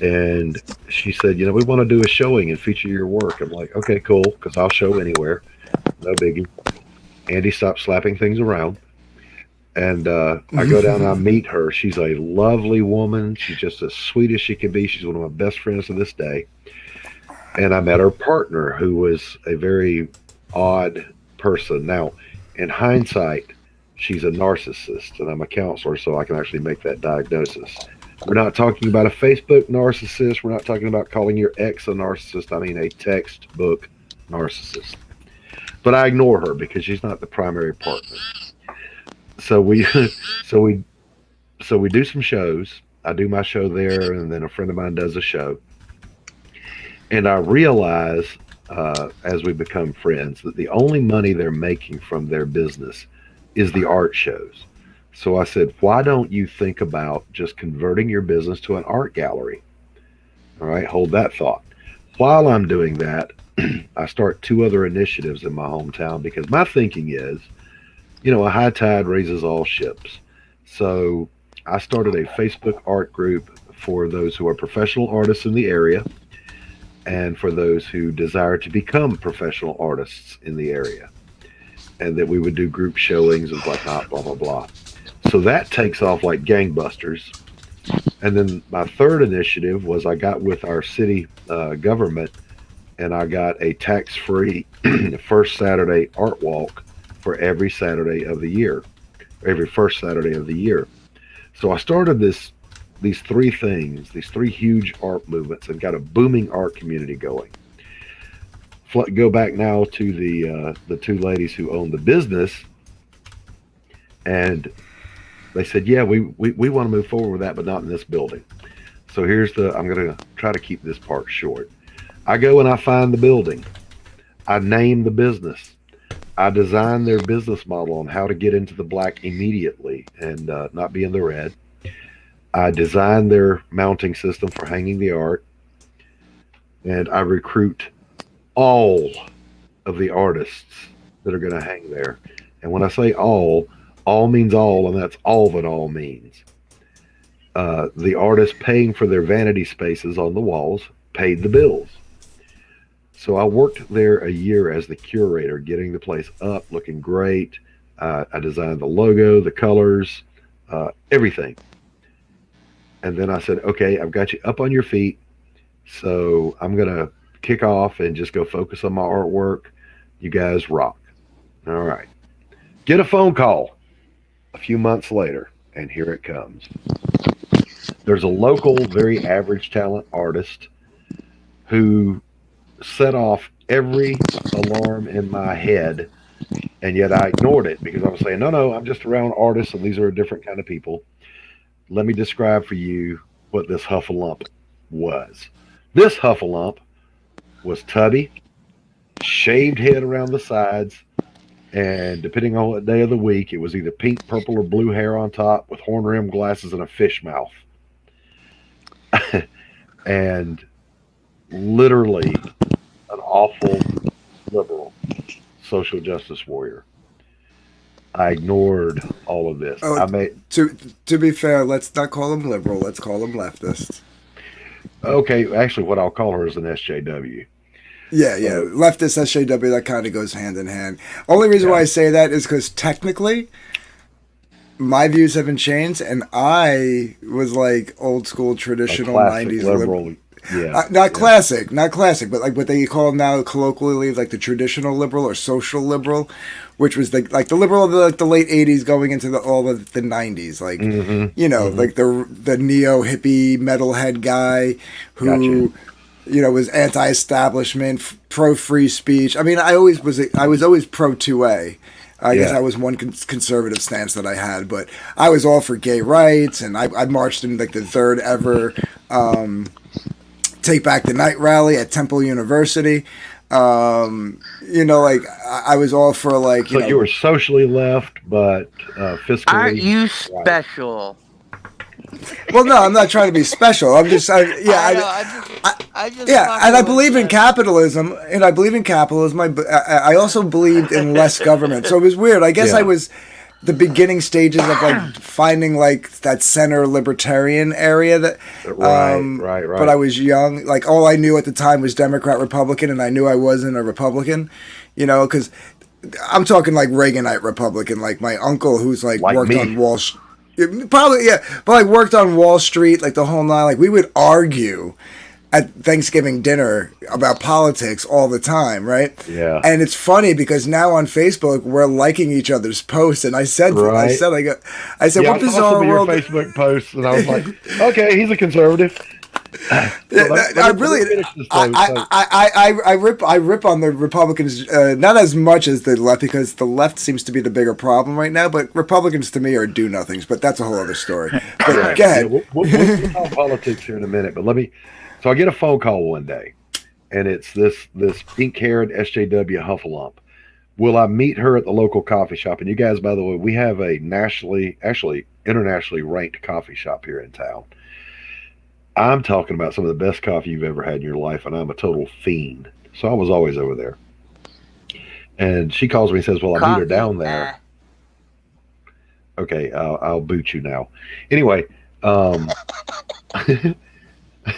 And she said, we want to do a showing and feature your work. I'm like, okay, cool, because I'll show anywhere. No biggie. Andy stopped slapping things around. And I go down and I meet her. She's a lovely woman. She's just as sweet as she can be. She's one of my best friends to this day. And I met her partner, who was a very odd person. Now, in hindsight, she's a narcissist, and I'm a counselor, so I can actually make that diagnosis. We're not talking about a Facebook narcissist. We're not talking about calling your ex a narcissist. I mean a textbook narcissist. But I ignore her because she's not the primary partner. So we, so we, so we do some shows. I do my show there, and then a friend of mine does a show. And I realize, as we become friends, that the only money they're making from their business is the art shows. So I said, why don't you think about just converting your business to an art gallery? All right, hold that thought. While I'm doing that, I start two other initiatives in my hometown because my thinking is, a high tide raises all ships. So I started a Facebook art group for those who are professional artists in the area and for those who desire to become professional artists in the area. And that we would do group showings and whatnot, blah, blah, blah. So that takes off like gangbusters. And then my third initiative was I got with our city government and I got a tax-free first Saturday art walk for every Saturday of the year, every first Saturday of the year. So I started these three things, these three huge art movements, and got a booming art community going. Go back now to the two ladies who own the business, and they said, "Yeah, we want to move forward with that, but not in this building." So I'm going to try to keep this part short. I go and I find the building. I name the business. I design their business model on how to get into the black immediately and not be in the red. I design their mounting system for hanging the art, and I recruit all of the artists that are going to hang there. And when I say all means all, and that's all that all means. The artists paying for their vanity spaces on the walls paid the bills. So I worked there a year as the curator, getting the place up, looking great. I designed the logo, the colors, everything. And then I said, okay, I've got you up on your feet. So I'm going to kick off and just go focus on my artwork. You guys rock. All right. Get a phone call a few months later, and here it comes. There's a local, very average talent artist who set off every alarm in my head, and yet I ignored it because I was saying, no, I'm just around artists, and these are a different kind of people. Let me describe for you what this Huffalump was. This Huffalump was tubby, shaved head around the sides, and depending on what day of the week, it was either pink, purple, or blue hair on top with horn rimmed glasses and a fish mouth. And literally an awful liberal social justice warrior. I ignored all of this. Oh, to be fair, let's not call him liberal. Let's call him leftist. Okay, actually, what I'll call her is an SJW. Yeah, leftist SJW. That kind of goes hand in hand. Only reason why I say that is because technically, my views haven't changed, and I was like old school, traditional '90s liberal. Yeah, not classic, but like what they call now colloquially, like the traditional liberal or social liberal, which was the liberal of the late '80s going into all of the '90s, like like the neo hippie metalhead guy who was anti-establishment, pro free speech. I mean, I was always pro 2A. I guess that was one conservative stance that I had, but I was all for gay rights, and I marched in like the third ever Take Back the Night rally at Temple University. I was all for like. So you were socially left, but fiscally. Aren't you special? Well, no, I'm not trying to be special. I'm just, I believe in capitalism, I also believed in less government. So it was weird. I guess I was the beginning stages of like finding like that center libertarian area that Right. but I was young, like all I knew at the time was Democrat Republican, and I knew I wasn't a Republican, because I'm talking like Reaganite Republican, like my uncle who's like Like worked me. on Wall Street. Probably, yeah, but like worked on Wall Street, like the whole nine. Like we would argue at Thanksgiving dinner about politics all the time, right? Yeah. And it's funny because now on Facebook we're liking each other's posts, and I said, Right. I said, Yeah, what I saw some bizarre of your world. Facebook posts, and I was like, okay, he's a conservative. I really, I rip on the Republicans, not as much as the left, because the left seems to be the bigger problem right now. But Republicans to me are do nothings. But that's a whole other story. But go ahead. Yeah, we'll talk politics here in a minute, but let me. So I get a phone call one day, and it's this pink-haired SJW Huffalump. Will I meet her at the local coffee shop? And you guys, by the way, we have a internationally ranked coffee shop here in town. I'm talking about some of the best coffee you've ever had in your life, and I'm a total fiend. So I was always over there. And she calls me and says, well, I meet her down there. Okay, I'll boot you now. Anyway,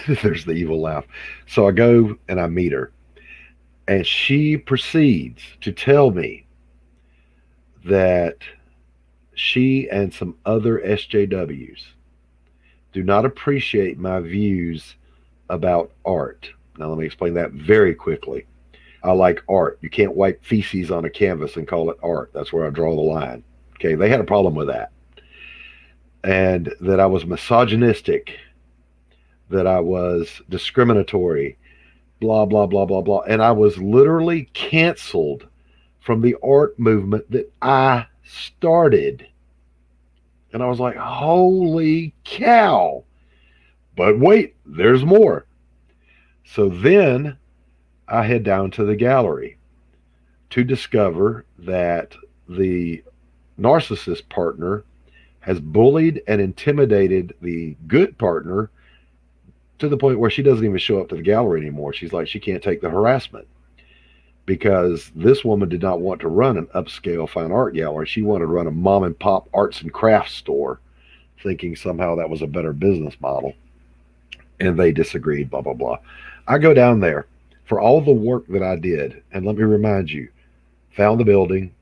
there's the evil laugh. So I go and I meet her. And she proceeds to tell me that she and some other SJWs do not appreciate my views about art. Now, let me explain that very quickly. I like art. You can't wipe feces on a canvas and call it art. That's where I draw the line. Okay, they had a problem with that. And that I was misogynistic, that I was discriminatory, blah, blah, blah, blah, blah. And I was literally canceled from the art movement that I started. And I was like, holy cow. But wait, there's more. So then I head down to the gallery to discover that the narcissist partner has bullied and intimidated the good partner to the point where she doesn't even show up to the gallery anymore. She's like, she can't take the harassment because this woman did not want to run an upscale fine art gallery. She wanted to run a mom and pop arts and crafts store, thinking somehow that was a better business model. And they disagreed, blah, blah, blah. I go down there for all the work that I did. And let me remind you, found the building,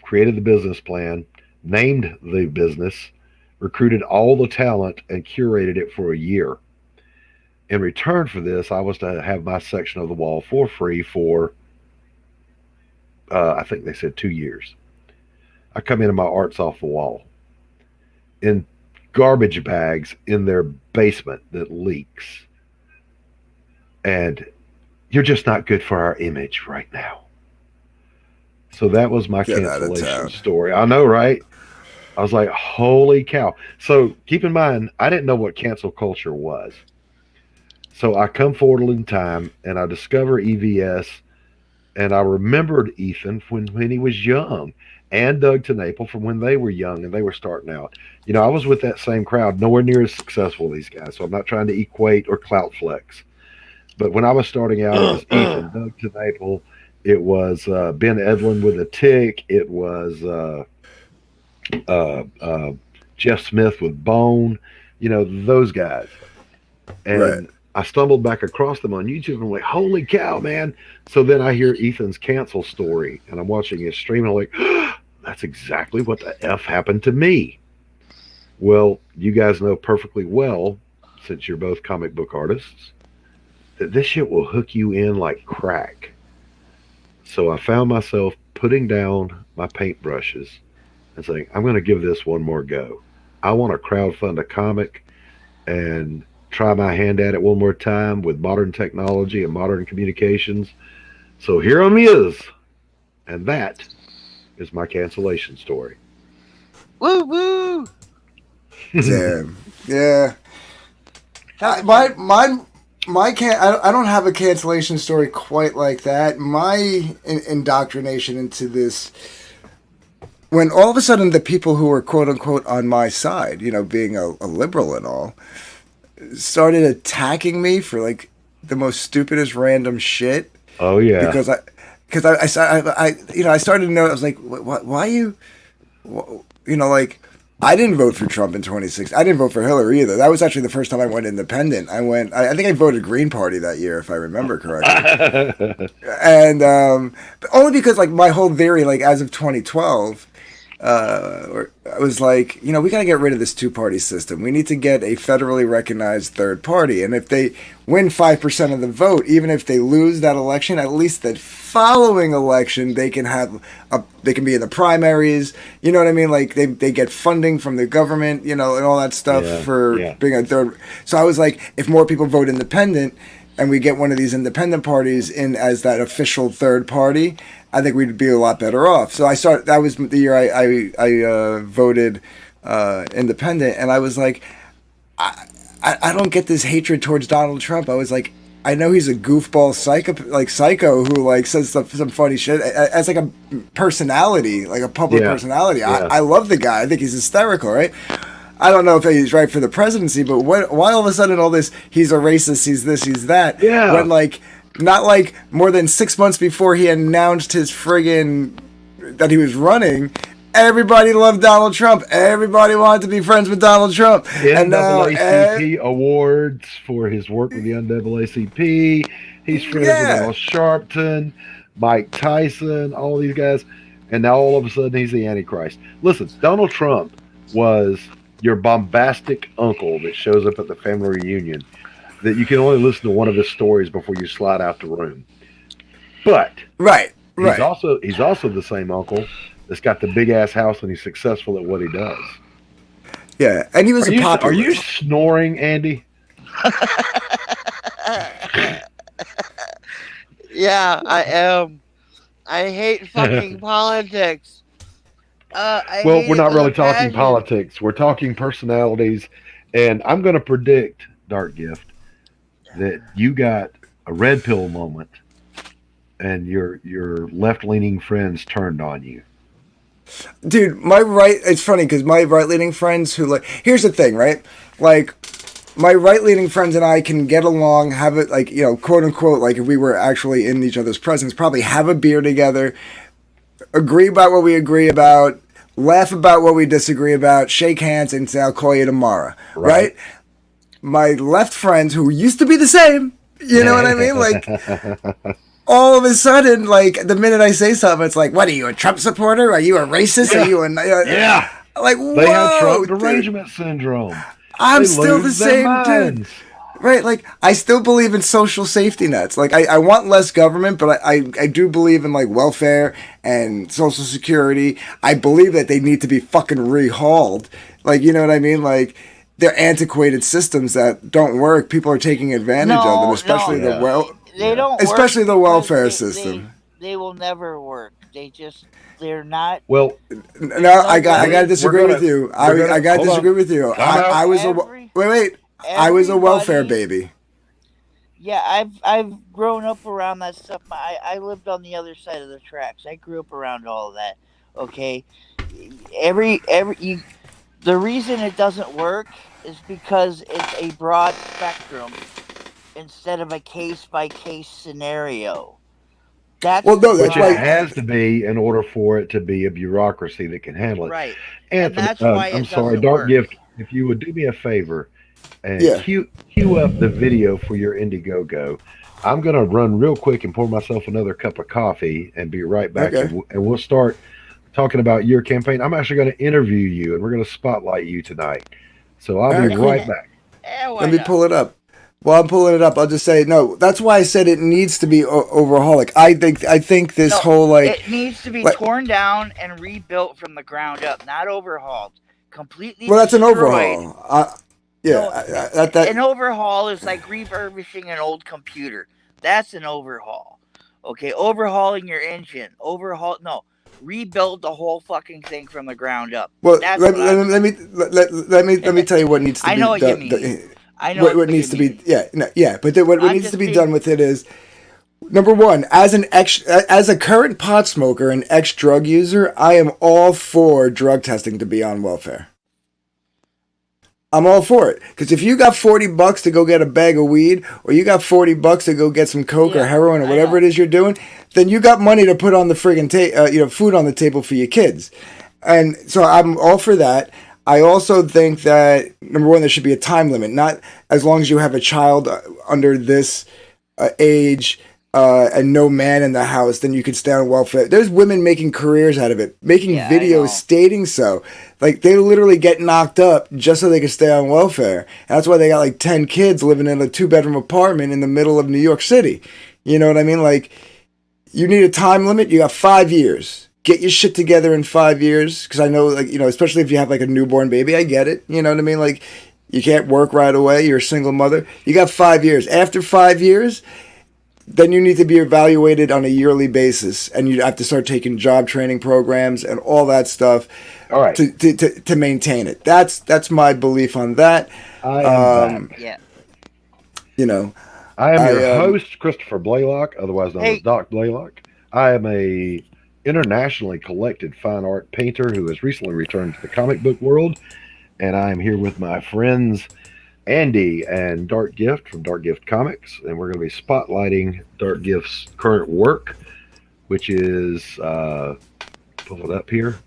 created the business plan, named the business, recruited all the talent, and curated it for a year. In return for this, I was to have my section of the wall for free for, I think they said 2 years. I come in and my art's off the wall in garbage bags in their basement that leaks. And you're just not good for our image right now. So that was my cancellation story. I know, right? I was like, holy cow. So keep in mind, I didn't know what cancel culture was. So I come forward in time and I discover EVS, and I remembered Ethan when he was young, and Doug TeNapel from when they were young and they were starting out. You know, I was with that same crowd, nowhere near as successful as these guys. So I'm not trying to equate or clout flex. But when I was starting out, it was Ethan, Doug TeNapel. It was Ben Edlin with a tick. It was Jeff Smith with Bone. You know, those guys. And right. I stumbled back across them on YouTube and I'm like, holy cow, man. So then I hear Ethan's cancel story and I'm watching his stream and I'm like, oh, that's exactly what the F happened to me. Well, you guys know perfectly well, since you're both comic book artists, that this shit will hook you in like crack. So I found myself putting down my paintbrushes and saying, I'm going to give this one more go. I want to crowdfund a comic and try my hand at it one more time with modern technology and modern communications. So here I is. And that is my cancellation story. Woo woo. Damn. Yeah. I don't have a cancellation story quite like that. My indoctrination into this, when all of a sudden the people who were quote unquote on my side, you know, being a liberal and all, started attacking me for like the most stupidest random shit. Oh yeah. Because I started to know, I was like, why you know, like I didn't vote for Trump in 2016. I didn't vote for Hillary either. That was actually the first time I went independent. I think I voted Green Party that year, if I remember correctly. And but only because like my whole theory, like as of 2012, I was like, you know, we got to get rid of this two-party system. We need to get a federally recognized third party. And if they win 5% of the vote, even if they lose that election, at least the following election they can they can be in the primaries. You know what I mean? Like they get funding from the government, you know, and all that stuff for being a third. So I was like, if more people vote independent, and we get one of these independent parties in as that official third party, I think we'd be a lot better off. So that was the year I voted independent, and I was like, I don't get this hatred towards Donald Trump. I was like, I know he's a goofball psycho who like says some funny shit as like a personality, like a public personality. Yeah. I love the guy. I think he's hysterical, right? I don't know if he's right for the presidency, but why all of a sudden all this, he's a racist, he's this, he's that. Yeah. When like, not like more than 6 months before he announced his friggin' that he was running, everybody loved Donald Trump. Everybody wanted to be friends with Donald Trump. NAACP awards for his work with the NAACP. He's friends with Al Sharpton, Mike Tyson, all these guys. And now all of a sudden he's the Antichrist. Listen, Donald Trump was your bombastic uncle that shows up at the family reunion that you can only listen to one of his stories before you slide out the room. But he's also the same uncle that's got the big ass house and he's successful at what he does. Yeah, and he was a populist. Are you snoring, Andy? Yeah, I am. I hate fucking politics. We're not really talking politics. We're talking personalities. And I'm going to predict, Dark Gift, that you got a red pill moment and your left-leaning friends turned on you. Dude, it's funny because my right-leaning friends who like, here's the thing, right? Like, my right-leaning friends and I can get along, have it like, you know, quote unquote, like if we were actually in each other's presence, probably have a beer together, agree about what we agree about, laugh about what we disagree about, shake hands, and say, I'll call you tomorrow. Right? My left friends, who used to be the same, you know what I mean? Like, all of a sudden, like, the minute I say something, it's like, what, are you a Trump supporter? Are you a racist? Yeah. Are you a... Like, whoa! They have Trump derangement syndrome. I'm still the same dude. Right, like, I still believe in social safety nets. Like, I want less government, but I do believe in, like, welfare and social security. I believe that they need to be fucking rehauled. Like, you know what I mean? Like, they're antiquated systems that don't work. People are taking advantage of them, especially the welfare system. They will never work. They're not. Well, no, I got to disagree with you. I got to disagree with you. I was I was a welfare baby. Yeah, I've grown up around that stuff. I lived on the other side of the tracks. I grew up around all of that. Okay, the reason it doesn't work is because it's a broad spectrum instead of a case by case scenario. Which it has to be in order for it to be a bureaucracy that can handle it. Right. Anthony, and that's why I'm sorry, Dark Gift. If you would do me a favor. And cue up the video for your Indiegogo. I'm going to run real quick and pour myself another cup of coffee and be right back. Okay. And we'll start talking about your campaign. I'm actually going to interview you, and we're going to spotlight you tonight. So I'll be right back. Let me pull it up. While I'm pulling it up, I'll just say, no, that's why I said it needs to be overhauled. Like, I think this whole, like... It needs to be torn down and rebuilt from the ground up, not overhauled. Completely Well, that's destroyed. An overhaul. An overhaul is like refurbishing an old computer. That's an overhaul. Okay, overhauling your engine. Rebuild the whole fucking thing from the ground up. Well, let me tell you what needs to be done. I know what you mean. I know what needs to be. But what needs to be done with it is, number one, as a current pot smoker and ex-drug user, I am all for drug testing to be on welfare. I'm all for it. Because if you got $40 to go get a bag of weed, or you got $40 to go get some coke or heroin or whatever it is you're doing, then you got money to put on the friggin' food on the table for your kids. And so I'm all for that. I also think that number one, there should be a time limit. Not as long as you have a child under this age and no man in the house, then you could stay on welfare. There's women making careers out of it, making Yeah, I know. videos stating so. Like they literally get knocked up just so they can stay on welfare. And that's why they got like 10 kids living in a 2-bedroom apartment in the middle of New York City. You know what I mean? Like you need a time limit. You got 5 years. Get your shit together in 5 years. Because I know, like, you know, especially if you have like a newborn baby, I get it. You know what I mean? Like, you can't work right away. You're a single mother. You got 5 years. After 5 years, then you need to be evaluated on a yearly basis, and you have to start taking job training programs and all that stuff. All right. To maintain it. That's my belief on that. I am back. Yeah. You know, I am your host, Christopher Blaylock, otherwise known Hey. as Doc Blaylock. I am a internationally collected fine art painter who has recently returned to the comic book world, and I am here with my friends Andy and Dark Gift from Dark Gift Comics, and we're going to be spotlighting Dark Gift's current work, which is pull it up here,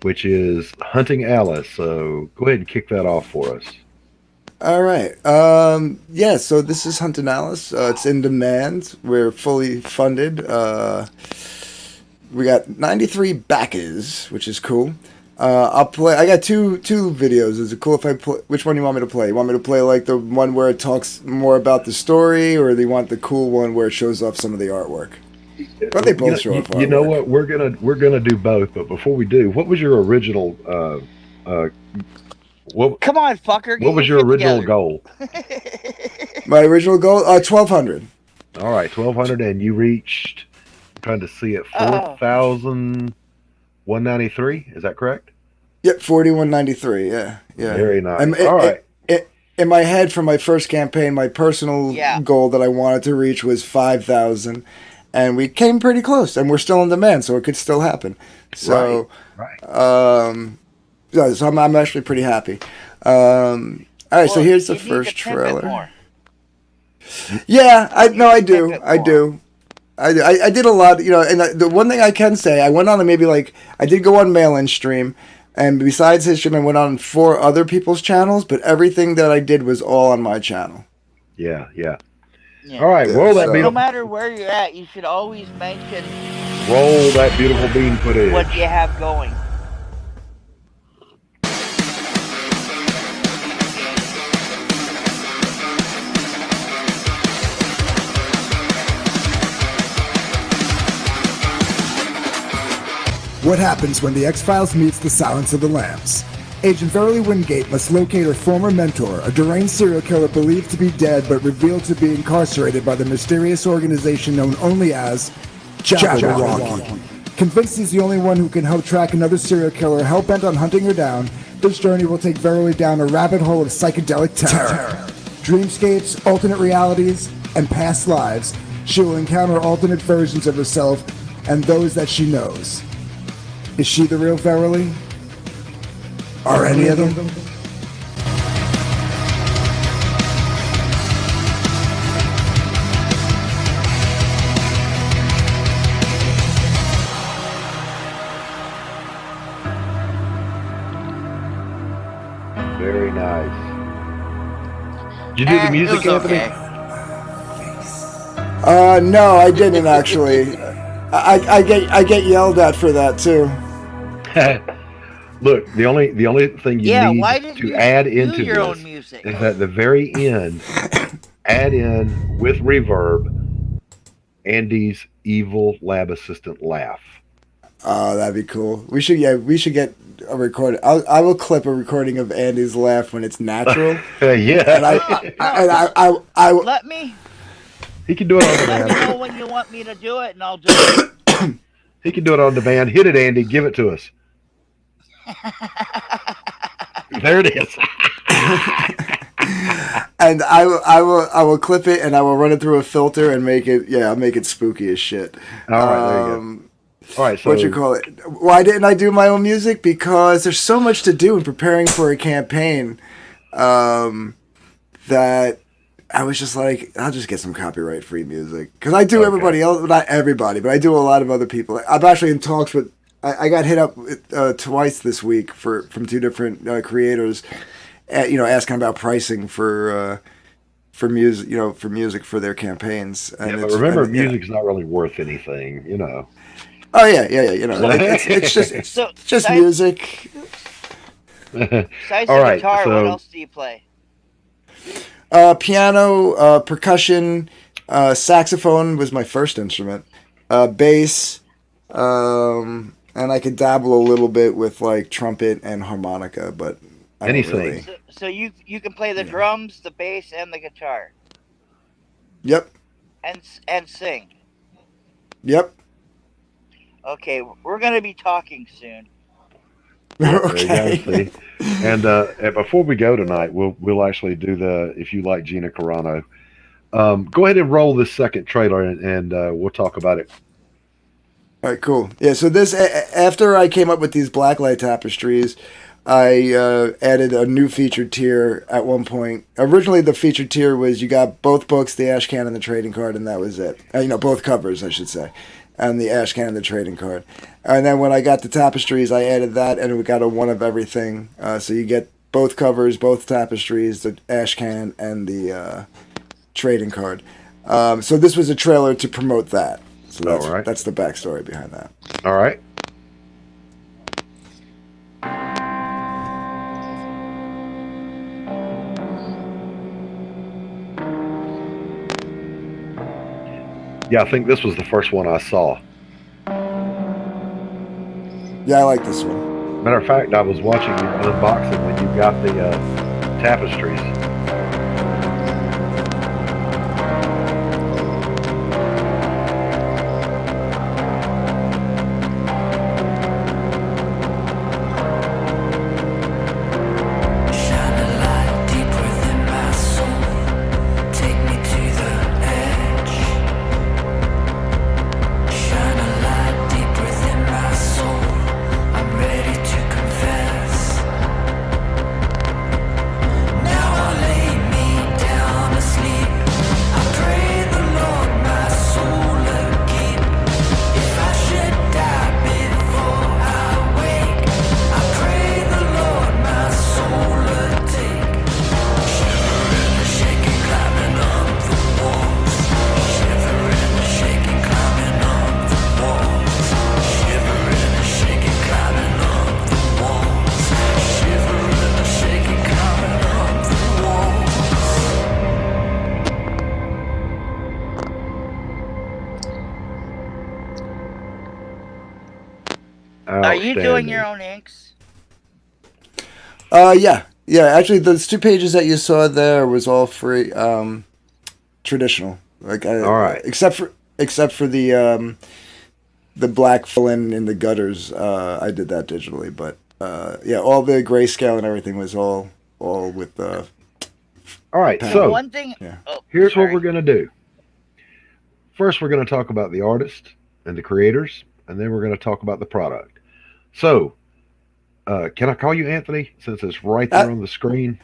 which is Hunting Alice. So go ahead and kick that off for us. all right. Yeah, so this is Hunting Alice. It's in demand. We're fully funded. We got 93 backers, which is cool. I'll play. I got two videos. Is it cool if I play? Which one do you want me to play? You want me to play like the one where it talks more about the story, or do you want the cool one where it shows off some of the artwork? Or they both show off artwork. You know what? We're gonna do both. But before we do, what was your original? What? Come on, fucker. What was your original goal? My original goal, 1,200. All right, 1,200, and you reached. I'm trying to see it. 4,193. Is that correct? Yep, 4193. Yeah. Very nice. All right. In my head, for my first campaign, my personal goal that I wanted to reach was 5,000, and we came pretty close, and we're still in demand, so it could still happen. So, right. So I'm actually pretty happy. All right, so here's the first trailer. Yeah, I do. I did a lot, you know, and the one thing I can say, I went on and maybe like, I did go on Mail-In Stream, and besides his stream, I went on 4 other people's channels, but everything that I did was all on my channel. Yeah. All right, No matter where you're at, you should always mention. Roll that beautiful bean footage. What you have going. What happens when the X-Files meets the Silence of the Lambs? Agent Verily Wingate must locate her former mentor, a deranged serial killer believed to be dead but revealed to be incarcerated by the mysterious organization known only as Jabberwocky. Convinced he's the only one who can help track another serial killer hell-bent on hunting her down, this journey will take Verily down a rabbit hole of psychedelic terror. Dreamscapes, alternate realities, and past lives. She will encounter alternate versions of herself and those that she knows. Is she the real Verily? Are any of them? Very nice. Did you do the music, Anthony? Okay. No, I didn't actually. I get yelled at for that too. Look, the only thing you need to add into your this own music? is at the very end, add in with reverb Andy's evil lab assistant laugh. Oh, that'd be cool. We should get a recording. I will clip a recording of Andy's laugh when it's natural. Yeah. And I Let me. He can do it on Let me demand. know when you want me to do it, and I'll do it. He can do it on demand. Hit it, Andy. Give it to us. There it is. And I will clip it and I will run it through a filter and I'll make it spooky as shit. All right, there you go. All right, so What you call it? Why didn't I do my own music? Because there's so much to do in preparing for a campaign that I was just like, I'll just get some copyright free music because I do everybody else, not everybody, but I do a lot of other people. I'm actually in talks with I got hit up twice this week from two different creators, asking about pricing for music, for music for their campaigns. And Yeah, but remember, music's not really worth anything, Oh yeah. It's So, just besides, music. besides All the right, guitar, what so else do you play? Piano, percussion, saxophone was my first instrument. Bass, and I could dabble a little bit with like trumpet and harmonica, but I don't anything. really. So you can play the drums, the bass, and the guitar, Yep. and sing. Yep. Okay, we're gonna be talking soon. Yeah, Okay. there you go. See, and before we go tonight, we'll actually do the if you like Gina Carano. Go ahead and roll this second trailer, and we'll talk about it. All right, cool. Yeah, so after I came up with these blacklight tapestries, I added a new featured tier at one point. Originally, the featured tier was you got both books, the ash can and the trading card, and that was it. Both covers, I should say, and the ash can and the trading card. And then when I got the tapestries, I added that, and we got a one of everything. So you get both covers, both tapestries, the ash can, and the trading card. So this was a trailer to promote that. So that's the backstory behind that. All right. Yeah, I think this was the first one I saw. Yeah, I like this one. Matter of fact, I was watching you unboxing when you got the tapestries. Are you doing your own inks? Yeah. Actually, those 2 pages that you saw there was all free, traditional. Like, all right. Except for the black fill-in in the gutters, I did that digitally. But yeah, all the grayscale and everything was all with the. All right. panel. So One thing. Yeah. Oh, here's sorry. what we're going to do. First, we're going to talk about the artist and the creators, and then we're going to talk about the product. So, can I call you Anthony since it's right there on the screen?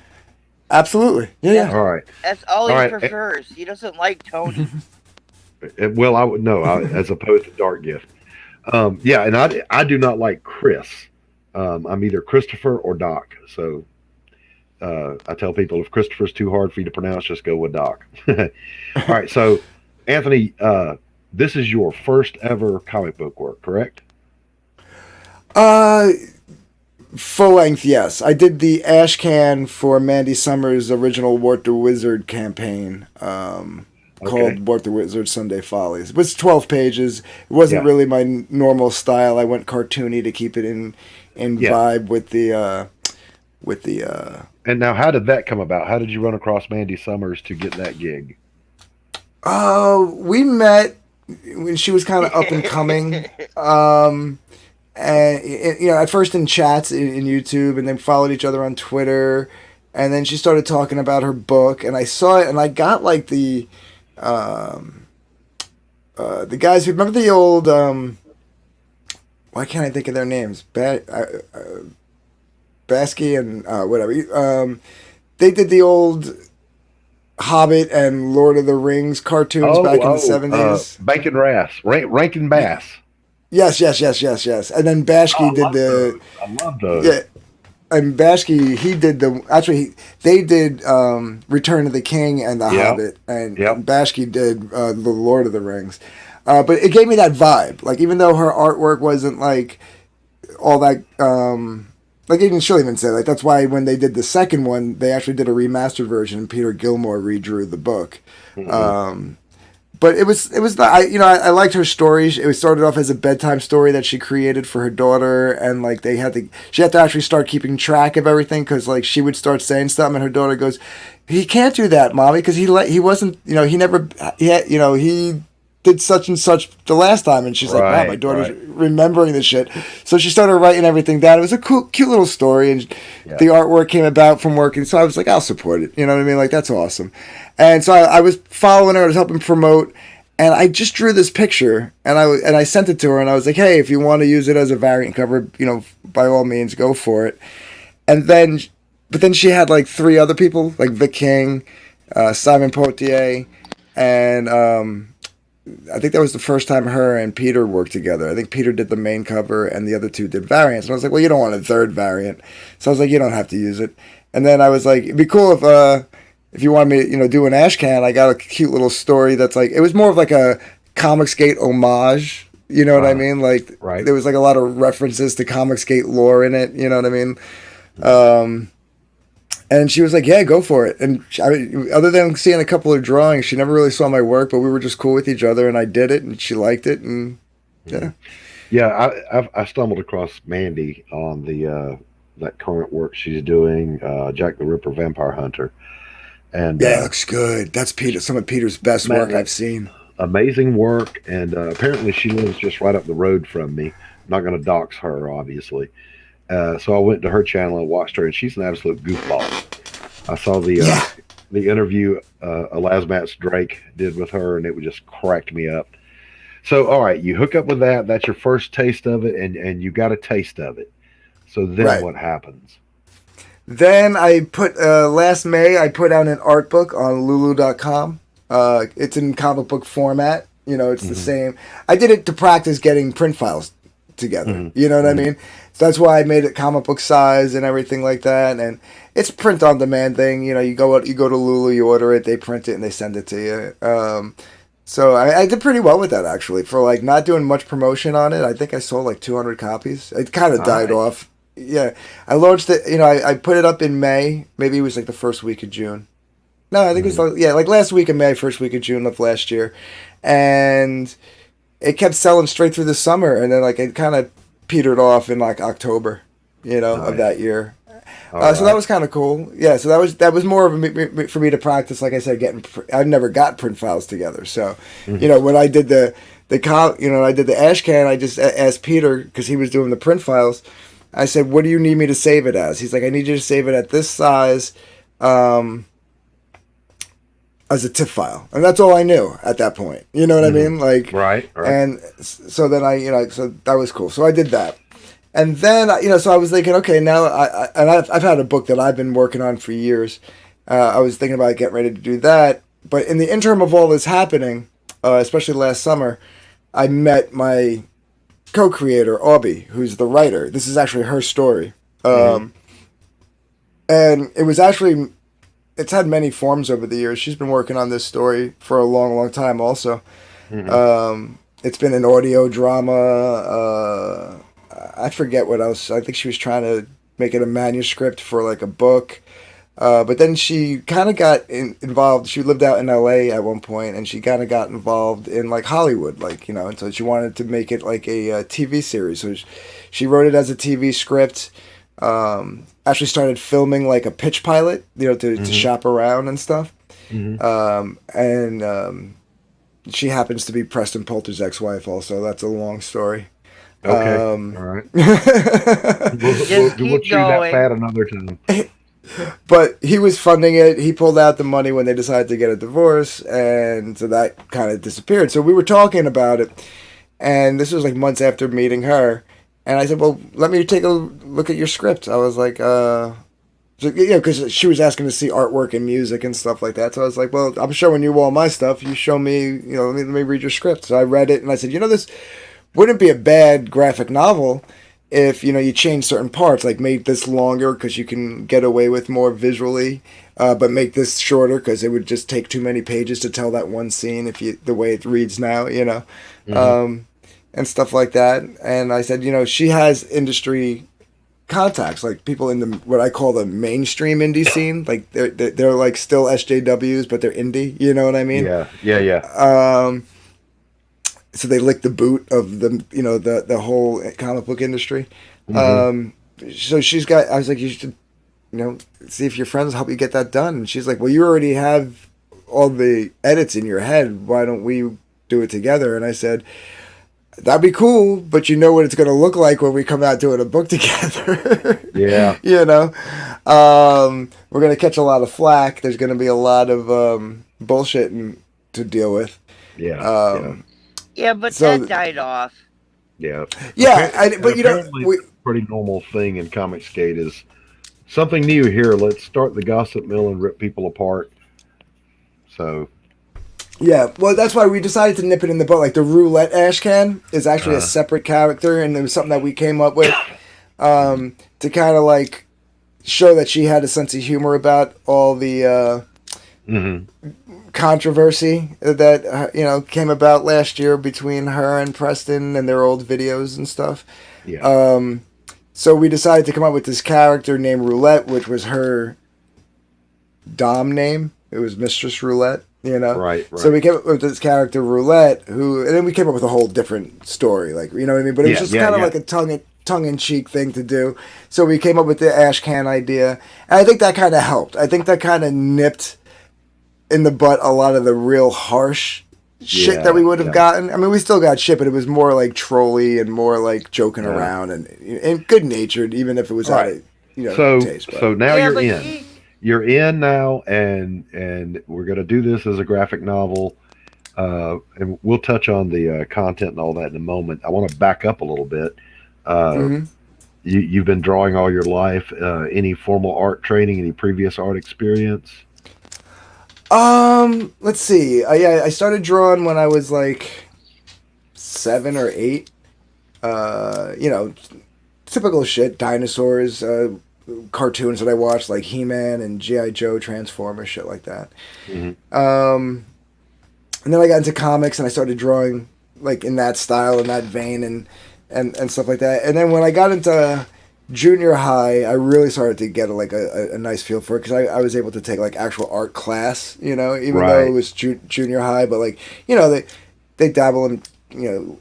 Absolutely. Yeah. All right. That's all he right. prefers. He doesn't like Tony. Well, I would know as opposed to Dark Gift. Yeah, and I do not like Chris. I'm either Christopher or Doc. So I tell people if Christopher's too hard for you to pronounce, just go with Doc. All right. So, Anthony, this is your first ever comic book work, correct? Full length, yes. I did the ash can for Mandy Summers' original Wart the Wizard campaign, called Wart the Wizard Sunday Follies. It was 12 pages. It wasn't really my normal style. I went cartoony to keep it in vibe with the. And now, how did that come about? How did you run across Mandy Summers to get that gig? We met when she was kind of up and coming. And at first in chats in YouTube, and then followed each other on Twitter, and then she started talking about her book, and I saw it, and I got like the guys who remember the old why can't I think of their names? Basky and whatever. They did the old Hobbit and Lord of the Rings cartoons back in the 70s. Bacon Rankin Bass. Yes. And then Oh, Bashki I did love the those. I love those. yeah. And Bashki, he did the actually they did Return of the King and The Yep. Hobbit, and Yep. Bashki did the Lord of the Rings. But it gave me that vibe. Like even though her artwork wasn't like all that, like even she'll even say like that's why when they did the second one, they actually did a remastered version, and Peter Gilmore redrew the book. Hmm. But it was not, I liked her story. It was started off as a bedtime story that she created for her daughter, and like she had to actually start keeping track of everything because like she would start saying something, and her daughter goes, "He can't do that, mommy, because he wasn't, he never, he did such and such the last time," and she's like, "Wow, my Right. daughter's Right. remembering this shit." So she started writing everything down. It was a cool, cute little story, and Yeah. the artwork came about from working. So I was like, I'll support it. You know what I mean? Like that's awesome. And so I was following her, I was helping promote, and I just drew this picture, and I sent it to her, and I was like, hey, if you want to use it as a variant cover, by all means, go for it. And then, but then she had like three other people, like Vic King, Simon Poitier, and I think that was the first time her and Peter worked together. I think Peter did the main cover, and the other two did variants. And I was like, well, you don't want a third variant, so I was like, you don't have to use it. And then I was like, it'd be cool if you want me, do an ash can. I got a cute little story that's like it was more of like a Comicsgate homage. You know what I Uh, mean? Like right. there was like a lot of references to Comicsgate lore in it. You know what I mean? Um, and she was like, "Yeah, go for it." And other than seeing a couple of drawings, she never really saw my work, but we were just cool with each other, and I did it, and she liked it, and yeah, Yeah. I stumbled across Mandy on the that current work she's doing, Jack the Ripper Vampire Hunter, and yeah, it looks good. That's some of Peter's best man, work I've seen. amazing work. And apparently she lives just right up the road from me. I'm not going to dox her, obviously. So I went to her channel and watched her, and she's an absolute goofball. I saw Yeah, the interview Elasmats Drake did with her, and it would just cracked me up. So, all right, you hook up with that. That's your first taste of it, and you got a taste of it. So then right. what happens? Then I put last May I put out an art book on Lulu.com. It's in comic book format. It's the Hmm. same. I did it to practice getting print files together. Hmm. You know what I Hmm. mean? So that's why I made it comic book size and everything like that. And it's print on demand thing. You go to Lulu, you order it, they print it, and they send it to you. So I did pretty well with that actually for like not doing much promotion on it. I think I sold like 200 copies. It kind of died Nice. off. Yeah, I launched it. I put it up in May. Maybe it was like the first week of June. No, I think it was Hmm. like last week of May, first week of June of last year, and it kept selling straight through the summer, and then like it kind of petered off in like October, of Nice. that year. All So that right. was kind of cool. Yeah, so that was more of for me to practice. Like I said, I've never got print files together. So, Hmm. when I did I did the ash can. I just asked Peter because he was doing the print files. I said, "What do you need me to save it as?" He's like, "I need you to save it at this size, um, as a TIFF file," and that's all I knew at that point. You know what I Hmm. mean? Like, Right. Right. and so then so that was cool. So I did that. And then, so I was thinking, okay, now I've had a book that I've been working on for years. I was thinking about getting ready to do that. But in the interim of all this happening, especially last summer, I met my co-creator, Aubrey, who's the writer. This is actually her story. Hmm. And it's had many forms over the years. She's been working on this story for a long, long time also. Hmm. It's been an audio drama. I forget what else. I think she was trying to make it a manuscript for like a book. But then she kind of got involved. She lived out in LA at one point, and she kind of got involved in like Hollywood, like and so she wanted to make it like a, TV series. So she wrote it as a TV script. Actually started filming like a pitch pilot, to Hmm. shop around and stuff. Hmm. And she happens to be Preston Poulter's ex-wife. Also, that's a long story. Okay. Um, All right. Just We'll keep chew that going. fat another time. but he was funding it. He pulled out the money when they decided to get a divorce, and so that kind of disappeared. So we were talking about it, and this was like months after meeting her. And I said, "Well, let me take a look at your script." I was like, because she was asking to see artwork and music and stuff like that. So I was like, "Well, I'm showing you all my stuff. You show me, let me read your script." So I read it, and I said, "This wouldn't be a bad graphic novel if you change certain parts, like make this longer because you can get away with more visually, but make this shorter because it would just take too many pages to tell that one scene if you the way it reads now, Hmm. and stuff like that. And I said, she has industry contacts, like people in the what I call the mainstream indie scene, like they're like still SJWs, but they're indie. You know what I mean? Yeah, yeah, yeah. So they lick the boot of the whole comic book industry. Hmm. So she's got. I was like, you should see if your friends help you get that done. And she's like, well, you already have all the edits in your head. Why don't we do it together? And I said, that'd be cool, but you know what it's going to look like when we come out doing a book together. Yeah, We're going to catch a lot of flack. There's going to be a lot of bullshit to deal with. yeah, yeah, Um, Yeah, but so that died off. yeah. yeah, but Apparently, it's a pretty normal thing in Comicsgate is something new here. Let's start the gossip mill and rip people apart. So, yeah, well, that's why we decided to nip it in the bud. Like the roulette ashcan is actually a uh, separate character, and it was something that we came up with to kind of like show that she had a sense of humor about all the mhm. controversy that came about last year between her and Preston and their old videos and stuff. Yeah, So we decided to come up with this character named Roulette, which was her dom name. It was Mistress Roulette. right, So right. we came up with this character Roulette, and then we came up with a whole different story, like you know what I mean. But it was Yeah, just yeah, kind of yeah. like a tongue in cheek thing to do. So we came up with the ash can idea, and I think that kind of helped. I think that kind of nipped in the butt a lot of the real harsh shit that Yeah, we would have yeah. gotten. I mean, we still got shit, but it was more like trolly and more like joking Yeah. around and good natured, even if it was out Right. of So, taste. But so now Yeah, you're but in. You're in now, and we're going to do this as a graphic novel, and we'll touch on the content and all that in a moment. I want to back up a little bit. Uh, hmm you've been drawing all your life. Any formal art training? Any previous art experience? let's see. Yeah, I started drawing when I was like 7 or 8. Typical shit, dinosaurs, cartoons that I watched like He-Man and GI Joe, Transformers, shit like that. Hmm. And then I got into comics and I started drawing like in that style, in that vein, and stuff like that. And then when I got into junior high, I really started to get a nice feel for it because I was able to take like actual art class, even though it Right. was junior high. But like, they dabble in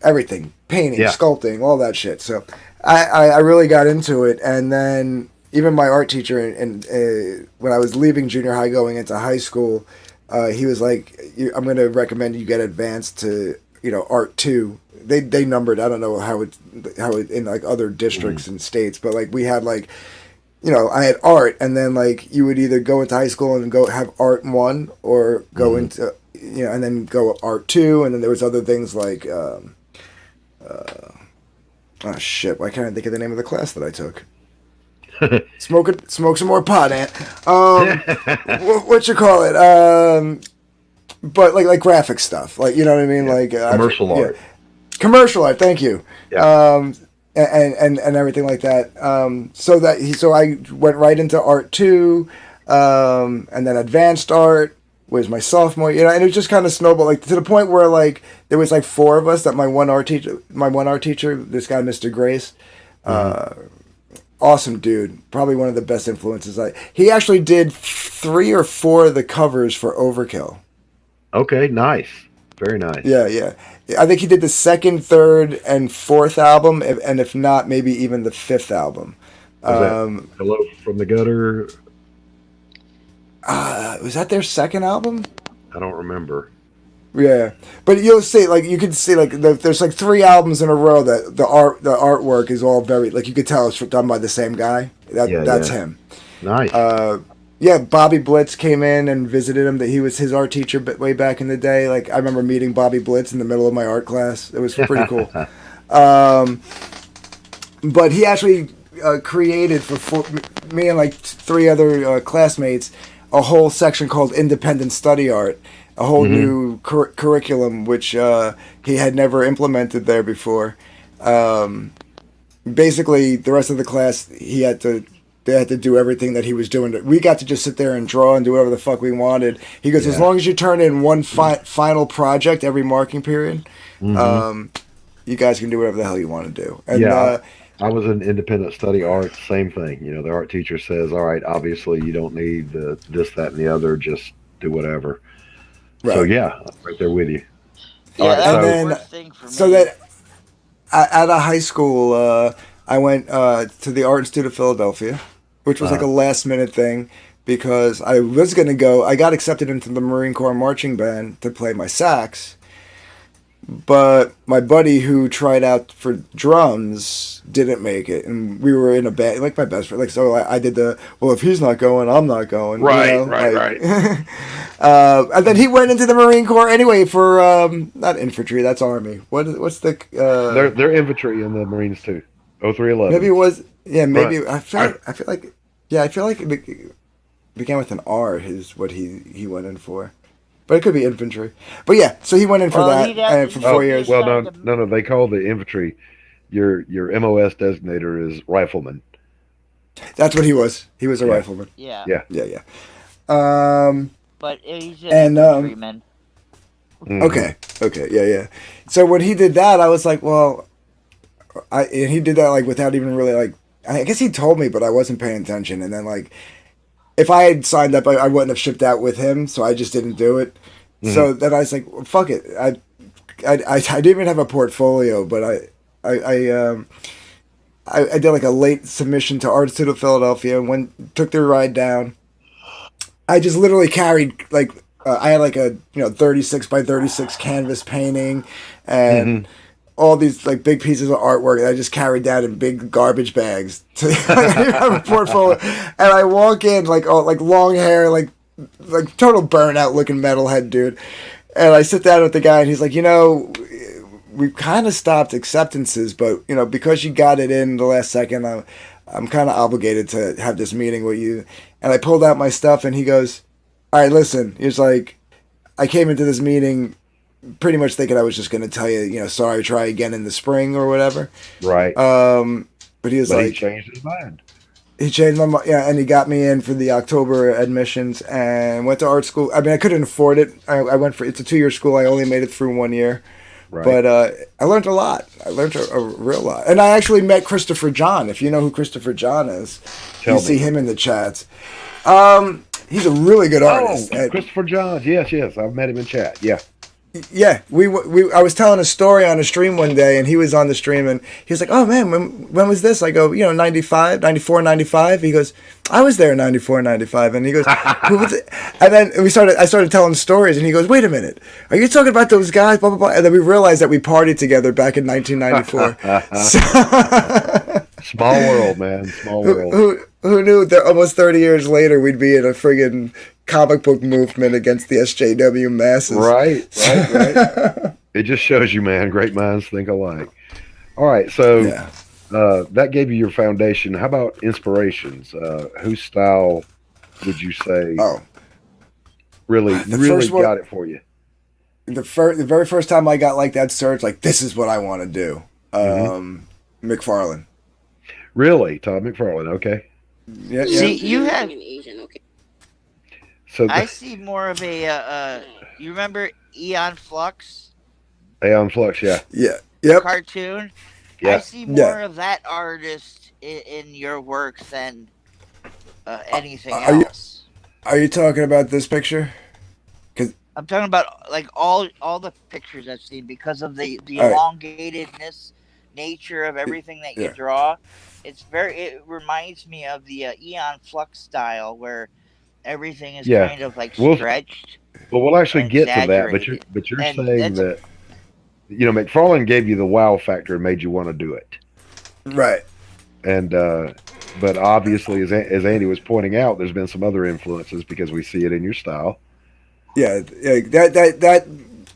everything, painting, Yeah. sculpting, all that shit. So I really got into it, and then even my art teacher, and when I was leaving junior high going into high school, he was like, "I'm going to recommend you get advanced to art 2." They numbered. I don't know how it in like other districts Hmm. and states, but like we had like I had art, and then like you would either go into high school and go have art 1 or go Hmm. into and then go art 2, and then there was other things like oh shit, why can't I think of the name of the class that I took? Smoke some more pot, Ant. What you call it? But like graphic stuff, like you know what I mean, Yeah. like Commercial yeah, art. commercial art. Thank you. Yeah. And everything like that. So I went right into art 2, and then advanced art was my sophomore. And it just kind of snowballed like to the point where like there was like 4 of us that my one art teacher, this guy Mr. Grace. Hmm. Awesome dude, probably one of the best influences. He actually did 3 or 4 of the covers for Overkill. Okay. Nice. Very nice. Yeah, yeah. I think he did the 2nd, 3rd, and 4th album, and if not, maybe even the 5th album. Was that Um, Hello from the Gutter? was that their 2nd album? I don't remember. Yeah, but you'll see, like you can see, like there's like 3 albums in a row that the artwork is all very like you could tell it's done by the same guy. Yeah, That's yeah. him. Nice. Yeah, Bobby Blitz came in and visited him. That he was his art teacher, but way back in the day. Like I remember meeting Bobby Blitz in the middle of my art class. It was pretty cool. But he actually created for me and like 3 other classmates a whole section called Independent Study Art, a whole new curriculum which he had never implemented there before. Basically, the rest of the class they had to do everything that he was doing. We got to just sit there and draw and do whatever the fuck we wanted. He goes, as long as you turn in one final project every marking period, you guys can do whatever the hell you want to do. And I was in independent study art, same thing. You know, the art teacher says, all right, obviously you don't need this, that, and the other. Just do whatever. Right. So, yeah, I'm right there with you. Yeah, all right, that and was then, the worst thing for me. So that out of high school, I went to the Art Institute of Philadelphia, which was like a last-minute thing because I was going to go. I got accepted into the Marine Corps marching band to play my sax. But my buddy who tried out for drums didn't make it, and we were in a band, like my best friend. Like, so I did if he's not going, I'm not going. Right, you know? right. And then he went into the Marine Corps anyway for not infantry, that's Army. What's the? They're infantry in the Marines too. 0311. Maybe it was. Yeah, maybe Right. I feel like. Yeah, I feel like it began with an R. Is what he went in for. But it could be infantry. But yeah, so he went in for that and for 4 years. Well, no. They call the infantry your MOS designator is rifleman. That's what he was. He was a rifleman. Yeah. Yeah. But he's an infantryman. Okay. Yeah. So when he did that, I was like, well, and he did that like without even really like. I guess he told me, but I wasn't paying attention. And then like, if I had signed up, I wouldn't have shipped out with him. So I just didn't do it. So then I was like, well, fuck it. I didn't even have a portfolio, but I did like a late submission to Art Institute of Philadelphia and took the ride down. I just literally carried like I had like a 36 by 36 canvas painting and all these like big pieces of artwork that I just carried down in big garbage bags to have a portfolio. And I walk in like long hair, like total burnout looking metalhead dude. And I sit down with the guy and he's like, we've kind of stopped acceptances, but because you got it in the last second, I'm kind of obligated to have this meeting with you. And I pulled out my stuff and he goes, all right, listen, he's like, I came into this meeting pretty much thinking I was just going to tell you, sorry, try again in the spring or whatever. Right. But he was like, he changed his mind. He changed my mind, and he got me in for the October admissions and went to art school. I mean, I couldn't afford it. I went it's a 2-year school. I only made it through 1 year. Right. But I learned a lot. I learned a real lot. And I actually met Christopher John. If you know who Christopher John is, you see him in the chats. He's a really good artist. Christopher John. Yes. I've met him in chat. Yeah. Yeah, I was telling a story on a stream one day, and he was on the stream, and he was like, "Oh man, when was this?" I go, 95, 94, 95. He goes, "I was there in 94, 95," and he goes, "Who was it?" And then I started telling stories, and he goes, "Wait a minute, are you talking about those guys?" Blah blah blah. And then we realized that we partied together back in 1994. Small world, man. Small world. Who knew that almost 30 years later we'd be in a friggin' comic book movement against the SJW masses. Right. It just shows you, man, great minds think alike. All right, so that gave you your foundation. How about inspirations? Whose style would you say really got it for you? The very first time I got like that surge, like this is what I want to do. McFarlane. Really? Todd McFarlane, okay. Yeah. See, you have... So I see more of a, you remember Aeon Flux? Aeon Flux, yeah. Yeah. Yep. Cartoon? Yeah. I see more of that artist in your work than anything else. Are you talking about this picture? I'm talking about like all the pictures I've seen because of the elongatedness nature of everything that you draw. It reminds me of the Aeon Flux style where everything is kind of like stretched. Well, we'll actually get to that, but you're saying that McFarlane gave you the wow factor and made you want to do it, right? And but obviously, as Andy was pointing out, there's been some other influences because we see it in your style. Yeah, that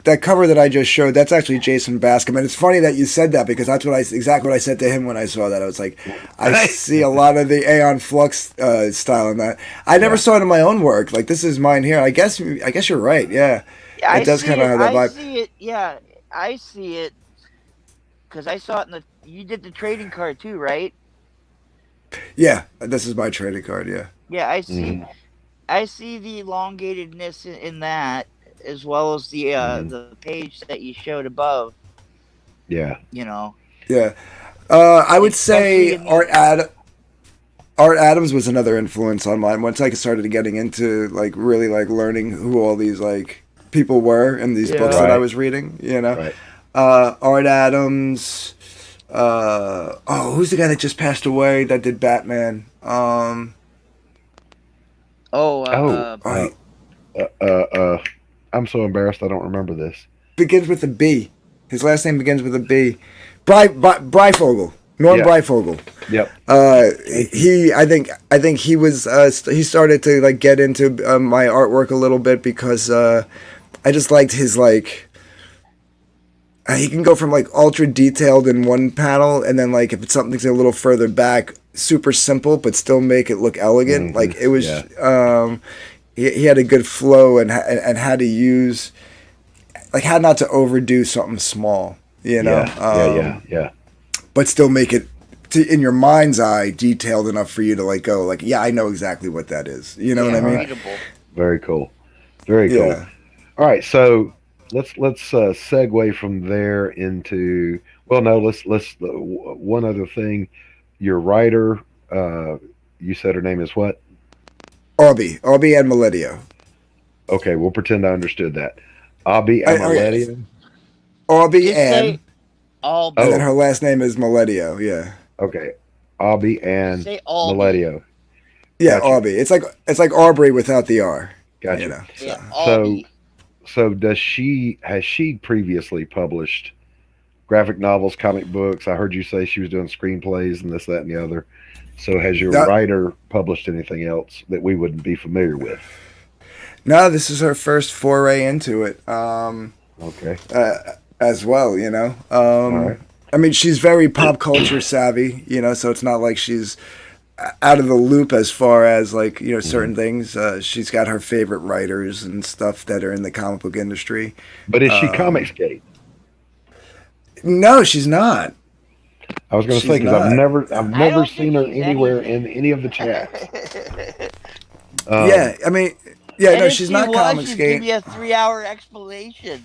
that cover that I just showed, that's actually Jason Bascom, and it's funny that you said that because that's exactly what I said to him when I saw that. I was like, I see a lot of the Aeon Flux style in that. I never saw it in my own work. Like this is mine here. I guess you're right. Yeah, it does kind of have that vibe. I see it. Yeah, I see it because I saw it in the. You did the trading card too, right? Yeah, this is my trading card. Yeah. Yeah, I see. I see the elongatedness in that, as well as the page that you showed above. Yeah. You know. Yeah. I would Especially say in the- Art Adams was another influence on mine. Once I started getting into like really like learning who all these like people were in these books that I was reading, you know. Right. Art Adams. Who's the guy that just passed away that did Batman? I'm so embarrassed I don't remember this. Begins with a B. His last name begins with a B. Breyfogle. Norm Breyfogle. Yep. I think he was he started to like get into my artwork a little bit because I just liked his like he can go from like ultra detailed in one panel and then like if it's something's a little further back, super simple but still make it look elegant. Mm-hmm. Like it was he had a good flow and how to use like how not to overdo something small, you know. Yeah. But still make it in your mind's eye detailed enough for you to like go like, yeah, I know exactly what that is. You know what I mean? Readable. Very cool. Very cool. Yeah. All right, so let's segue from there into let's one other thing. Your writer, you said her name is what? Arby and Meledio. Okay, we'll pretend I understood that. Abby and Meledio. Arby and Alby. And then her last name is Meledio. Yeah. Okay, Abby and Meledio. Yeah, gotcha. Arby. It's like Aubrey without the R. Gotcha. You know, so. Yeah, So has she previously published graphic novels, comic books? I heard you say she was doing screenplays and this, that, and the other. So has your writer published anything else that we wouldn't be familiar with? No, this is her first foray into it. Okay. As well, you know. All right. I mean, she's very pop culture savvy, you know, so it's not like she's out of the loop as far as like, you know, certain things. She's got her favorite writers and stuff that are in the comic book industry. But is she Comicsgate? No, she's not. I was going to say because I've never seen her anywhere in any of the chats. Yeah, I mean, yeah, no, she's not Comicsgate. Give me a 3-hour explanation.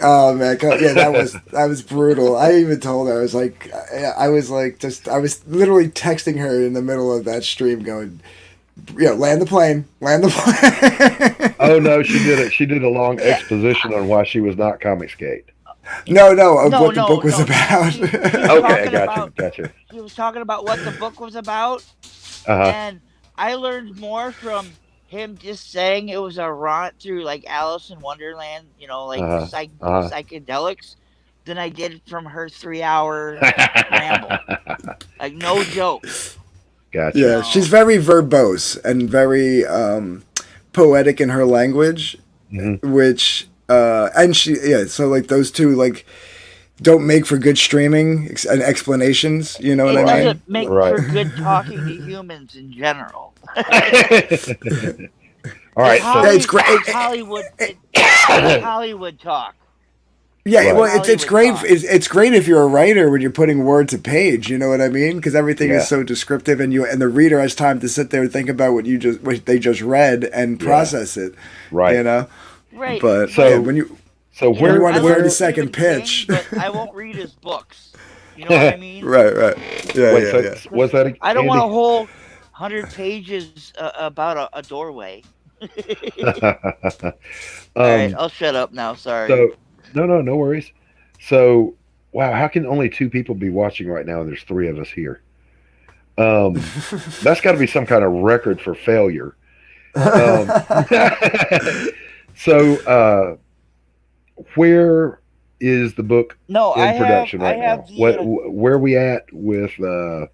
Oh man, yeah, that was brutal. I even told her I was literally texting her in the middle of that stream, going, land the plane. Oh no, she did it. She did a long exposition on why she was not Comicsgate. No, what the book was about. Okay, gotcha. He was talking about what the book was about, and I learned more from him just saying it was a rant through like Alice in Wonderland, you know, like psychedelics, than I did from her 3-hour ramble. Like no joke. Gotcha. Yeah, she's very verbose and very poetic in her language, which and so like those two like don't make for good streaming and explanations. You know what I mean? It doesn't make for good talking to humans in general. All right, it's great. It's Hollywood. It's Hollywood talk. Yeah, well, it's great. It's great if you're a writer when you're putting word to page. You know what I mean? Because everything is so descriptive, and the reader has time to sit there and think about what they just read and process it. Right. You know. Right. But when you want a 30-second pitch, but I won't read his books. You know what I mean? Right. Yeah. Was that? I don't want a whole 100 pages about a doorway. All right, I'll shut up now. Sorry. So no worries. So wow, how can only 2 people be watching right now? And there's 3 of us here. That's got to be some kind of record for failure. So where is the book in production right now? Where are we at with the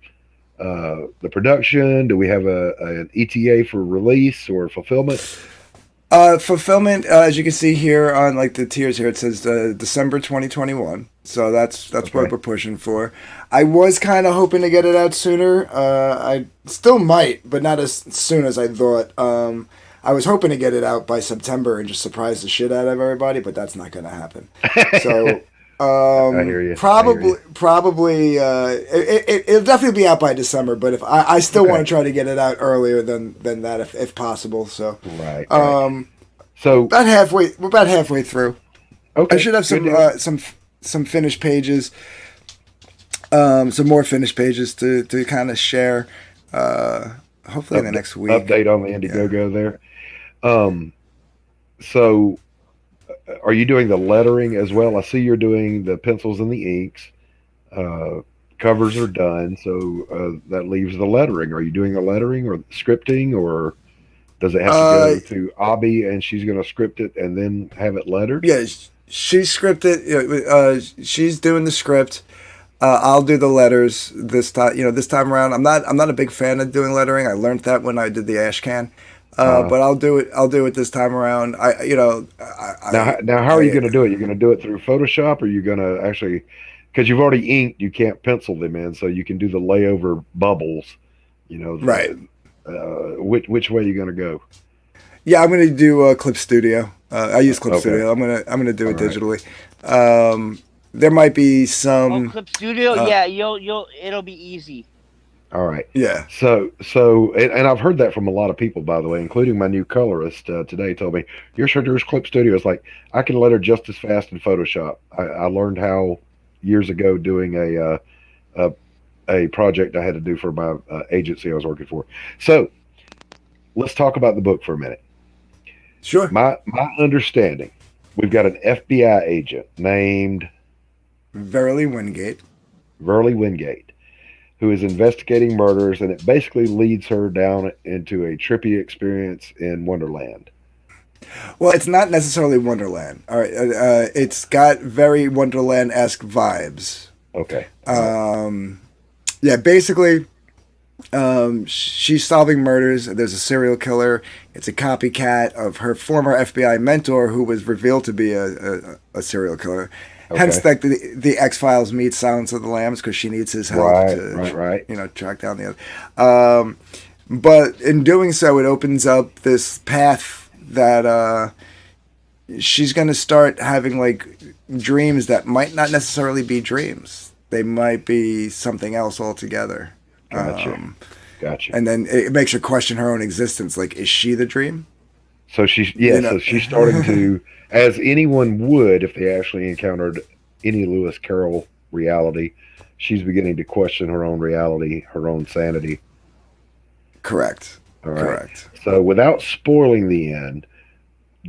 production? Do we have an ETA for release or fulfillment? Fulfillment, as you can see here on like the tiers here, it says December 2021. So that's what Okay. we're pushing for. I was kind of hoping to get it out sooner. I still might, but not as soon as I thought. I was hoping to get it out by September and just surprise the shit out of everybody, but that's not going to happen. So I hear you. I hear you. probably it'll definitely be out by December. But if I still Okay. want to try to get it out earlier than that if possible. So. Right. Right. So About halfway. We're about halfway through. okay. I should have Good deal. some finished pages, some more finished pages to kind of share. Hopefully in the next week. Update on the Yeah. Indiegogo there. Um, so are you doing the lettering as well? I see you're doing the pencils and the inks. Uh, Covers are done, so that leaves the lettering. Are you doing the lettering or scripting, or does it have to Uh, go to Abby and she's going to script it and then have it lettered? yeah. She scripted. She's doing the script. I'll do the letters this time. This time around, I'm not a big fan of doing lettering. I learned that when I did the ash can. Uh, But I'll do it. I'll do it this time around. now, how are you going to do it? You're going to do it through Photoshop, or are you going to actually, because you've already inked, you can't pencil them in, so you can do the layover bubbles. You know, Right. which way are you going to go? Yeah, I'm gonna do Clip Studio. I use Clip Okay, Studio. I'm gonna do all it right. digitally. There might be Oh, some. Clip Studio, Uh, yeah, it'll be easy. All right. yeah. And I've heard that from a lot of people, by the way, including my new colorist today. Told me your shirters Clip Studio is like I can letter just as fast in Photoshop. I learned how years ago doing a a project I had to do for my agency I was working for. So let's talk about the book for a minute. Sure. My understanding, we've got an FBI agent named Verily Wingate. Verly Wingate who is investigating murders, and it basically leads her down into a trippy experience in Wonderland. Well, it's not necessarily Wonderland. All right. It's got very Wonderland-esque vibes. Okay, all right, Um, yeah. Basically, she's solving murders. There's a serial killer. It's a copycat of her former FBI mentor, who was revealed to be a serial killer. Hence, okay, like the X Files meets Silence of the Lambs, because she needs his help right, to, right, right. track down the other. But in doing so, it opens up this path that she's going to start having like dreams that might not necessarily be dreams. They might be something else altogether. Gotcha, Um, gotcha. and then it makes her question her own existence. Like, is she the dream? So she's You yeah, know? so she's starting to, as anyone would if they actually encountered any Lewis Carroll reality, she's beginning to question her own reality, her own sanity. Correct. All right. Correct. So without spoiling the end,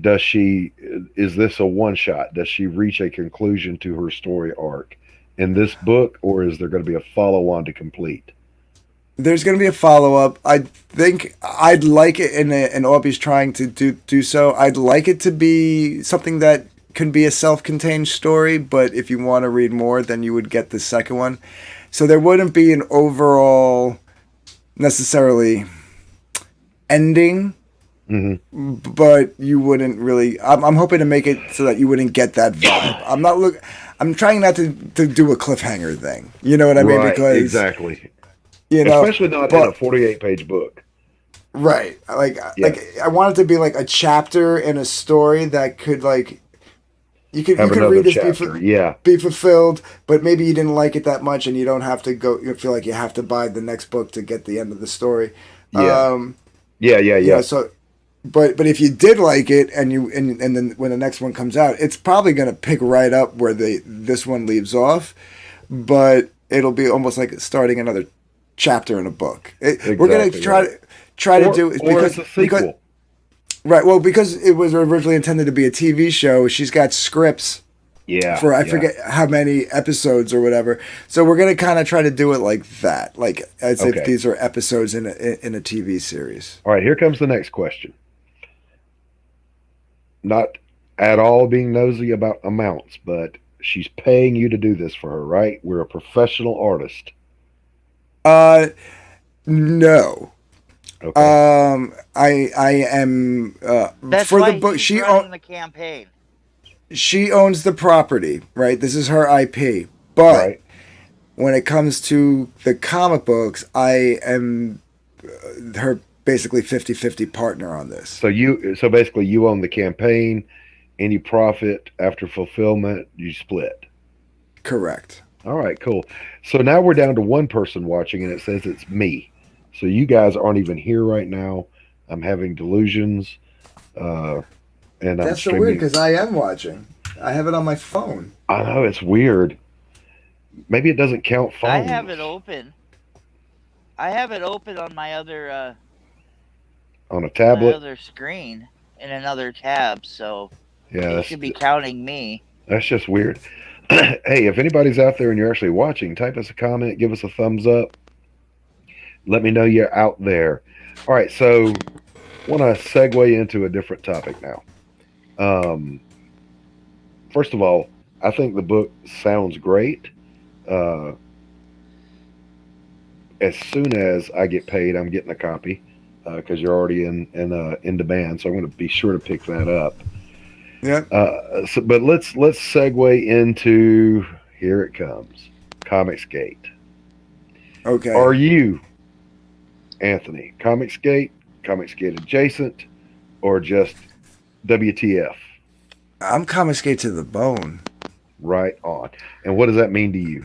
does she is this a one shot? Does she reach a conclusion to her story arc in this book, or is there going to be a follow on to complete? There's going to be a follow up. I think I'd like it, and Aubrey's trying to do so. I'd like it to be something that can be a self-contained story, but if you want to read more, then you would get the second one. So there wouldn't be an overall necessarily ending, Hmm. but you wouldn't really. I'm hoping to make it so that you wouldn't get that vibe. I'm trying not to do a cliffhanger thing. You know what I mean? Right, Because exactly. you know, Especially not in a but 48-page book. right, Yeah, like I want it to be like a chapter in a story that could like you have could another read this chapter. Yeah, be fulfilled, but maybe you didn't like it that much, and you don't have to go. You feel like you have to buy the next book to get the end of the story. yeah, Um, yeah, yeah, you know, yeah. so but if you did like it, and then when the next one comes out, it's probably going to pick right up where this one leaves off, but it'll be almost like starting another chapter in a book. We're going to Exactly right. try to do it Or it's a sequel. right, well, because it was originally intended to be a TV show. She's got scripts Yeah, for I yeah. forget how many episodes or whatever. So we're going to kind of try to do it like that, like as if Okay. these are episodes in a TV series. All right, here comes the next question. Not at all being nosy about amounts, but she's paying you to do this for her, right? We're a professional artist. Uh, no. Okay. I am That's for the why book. he's running the campaign. She owns the property, right? This is her IP. But Right. when it comes to the comic books, I am her basically 50-50 partner on this. So basically you own the campaign. Any profit after fulfillment, you split. Correct. All right, cool. So now we're down to one person watching, and it says it's me. So you guys aren't even here right now. I'm having delusions, uh, and I'm That's so weird streaming. because I am watching. I have it on my phone. I know it's weird. Maybe it doesn't count I have phones it open. I have it open on on a my tablet. other screen in another tab, so Yeah, it should be counting me. that's just weird. Hey, if anybody's out there and you're actually watching, type us a comment, give us a thumbs up. Let me know you're out there. All right, so want to segue into a different topic now. Um, First of all, I think the book sounds great. Uh, as soon as I get paid, I'm getting a copy because you're already in demand. So I'm going to be sure to pick that up. Yeah. But let's segue into here it comes, Comicsgate. Okay. Are you Anthony Comicsgate, Comicsgate adjacent, or just WTF? I'm Comicsgate to the bone. Right on. And what does that mean to you?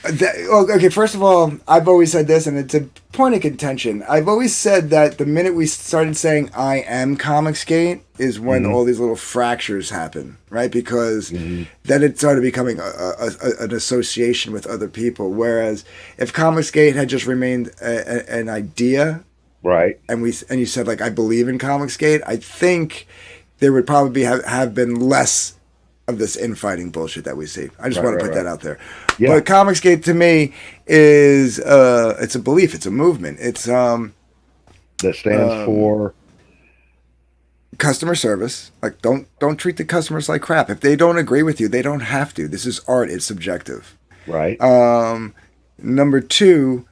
Okay, first of all, I've always said this, and it's a point of contention. I've always said that the minute we started saying "I am Comicsgate" is when all these little fractures happen, right? Because then it started becoming an association with other people. Whereas if Comicsgate had just remained an idea, Right. and you said like I believe in Comicsgate, I think there would probably have been less of this infighting bullshit that we see. I just want to put that out there. Yeah. But Comicsgate to me is it's a belief, it's a movement. It's That stands for customer service. Like don't treat the customers like crap. If they don't agree with you, they don't have to. This is art, it's subjective. right. Number two,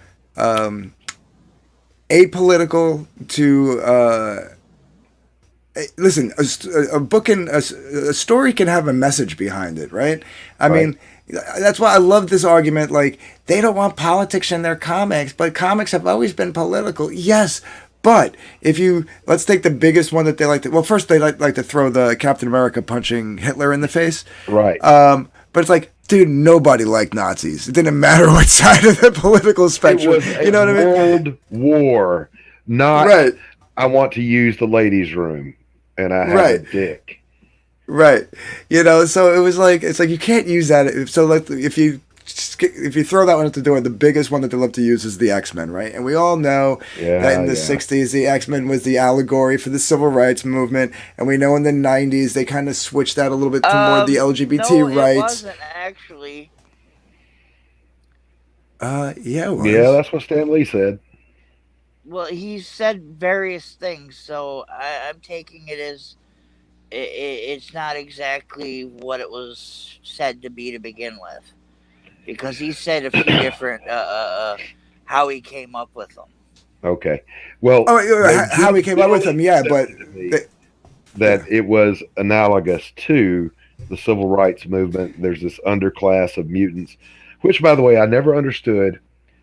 apolitical to listen, a book and a story can have a message behind it, right? I mean, that's why I love this argument. Like, they don't want politics in their comics, but comics have always been political. Yes, but if you let's take the biggest one that they like to. Well, first they like to throw the Captain America punching Hitler in the face, Right. But it's like, dude, nobody liked Nazis. It didn't matter what side of the political spectrum. It was a You know what I mean? world war, not Right. I want to use the ladies' room and I have Right. a dick. Right. You know, so it was like it's like you can't use that. So like if you throw that one at the door, the biggest one that they love to use is the X-Men, right? And we all know that in the 60s, the X-Men was the allegory for the civil rights movement. And we know in the 90s, they kind of switched that a little bit to more the LGBT rights. It wasn't actually. Yeah, it was. Yeah, that's what Stan Lee said. Well, he said various things, so I'm taking it as it's not exactly what it was said to be to begin with, because he said a few different how he came up with them. Okay. Well, how he came up with them, yeah, but that it was analogous to the civil rights movement. There's this underclass of mutants, which, by the way, I never understood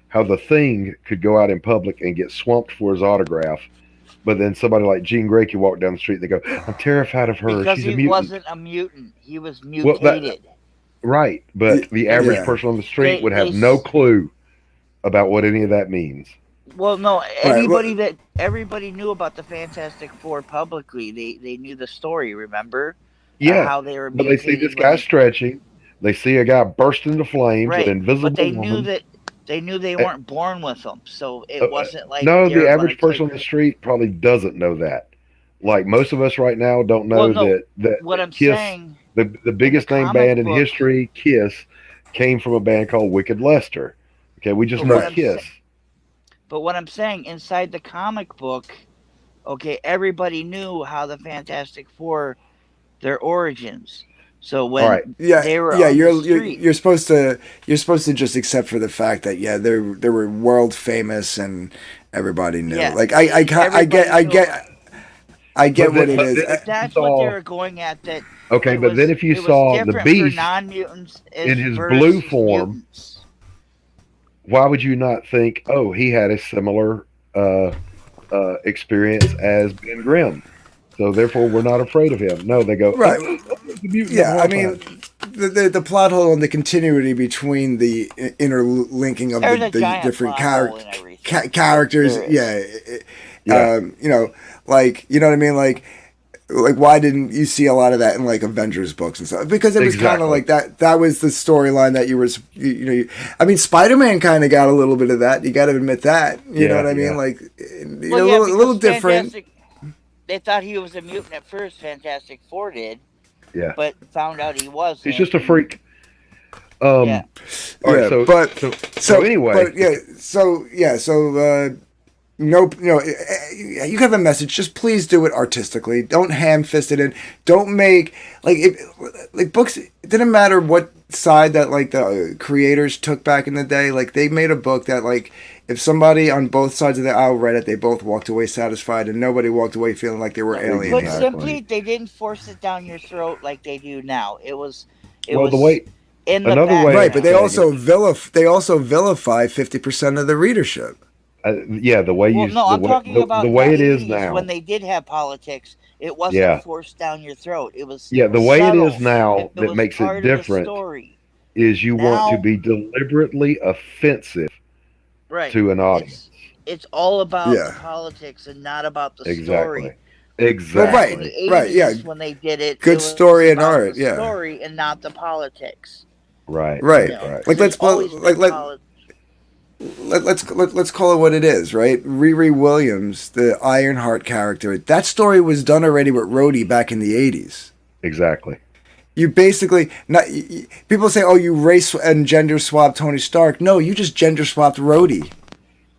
how the Thing could go out in public and get swamped for his autograph, but then somebody like Jean Grey could walk down the street and they go, "I'm terrified of her. Because She's a he mutant." wasn't a mutant; he was mutated. Right, but the average person on the street would have no clue about what any of that means. Well, no, everybody knew about the Fantastic Four publicly. They knew the story. Remember? Yeah, how they were. But they see this guy stretching. They see a guy burst into flames with invisible. But they woman. knew that. They knew they weren't born with them, so it wasn't like no. The average person on the street probably doesn't know that. Like most of us right now don't know that what I'm Kiss, saying, the biggest name band in history, Kiss, came from a band called Wicked Lester. Okay, we just know Kiss. But what I'm saying, inside the comic book, okay, everybody knew how the Fantastic Four, their origins. So when they were you're supposed to just accept for the fact that they were world famous and everybody knew. Yeah, Like I get But what it but is. then if you that's what they saw were going at. That okay, it but then was if you it was saw the different for Beast non-mutants in as his blue versus form, mutants. why would you not think, oh, he had a similar experience as Ben Grimm, so therefore we're not afraid of him? No, they go, Right. oh, it's a mutant of Yeah, I horrifying. mean, the plot hole and the continuity between the interlinking of There's a the giant different plot hole in everything. characters. There Yeah, is. Yeah, you know, like you know what I mean, like why didn't you see a lot of that in like Avengers books and stuff? Because it was kind of exactly. like that was the storyline that you were I mean, Spider-Man kind of got a little bit of that. You got to admit that. You know what Yeah, I mean? yeah, Like Well, a yeah, little because different. Fantastic. They thought he was a mutant at first. Fantastic Four did, yeah. but found out he He's wasn't. just a And freak. yeah, All right, Yeah, so but so so anyway, no, you have a message. Just please do it artistically. Don't ham-fist it in. Don't make like books. It didn't matter what side that like the creators took back in the day. Like they made a book that like if somebody on both sides of the aisle read it, they both walked away satisfied, and nobody walked away feeling like they were put alienated. simply, they didn't force it down your throat like they do now. It was well, the way in the another way Right, of but they background. saying they also vilify 50% of the readership. yeah, the way Well, you no, I'm talking the about way the it is 80s when now. they did have politics. It wasn't Yeah, forced down your throat. It was yeah, the way it is subtle. now It that was makes it part of the different story. is you want to Now, be deliberately offensive right? to an audience. It's all about the Yeah. politics and not about the Exactly. story. Well, Back in Exactly. the right, yeah. 80s when they did it, Good it was story and about art, the yeah. story and not the politics. Right, Right. right, right. Like There's always been let's call it what it is, right? Riri Williams, the Ironheart character, that story was done already with Rhodey back in the 80s. Exactly. You basically people say, "Oh, you race and gender swapped Tony Stark." No, you just gender swapped Rhodey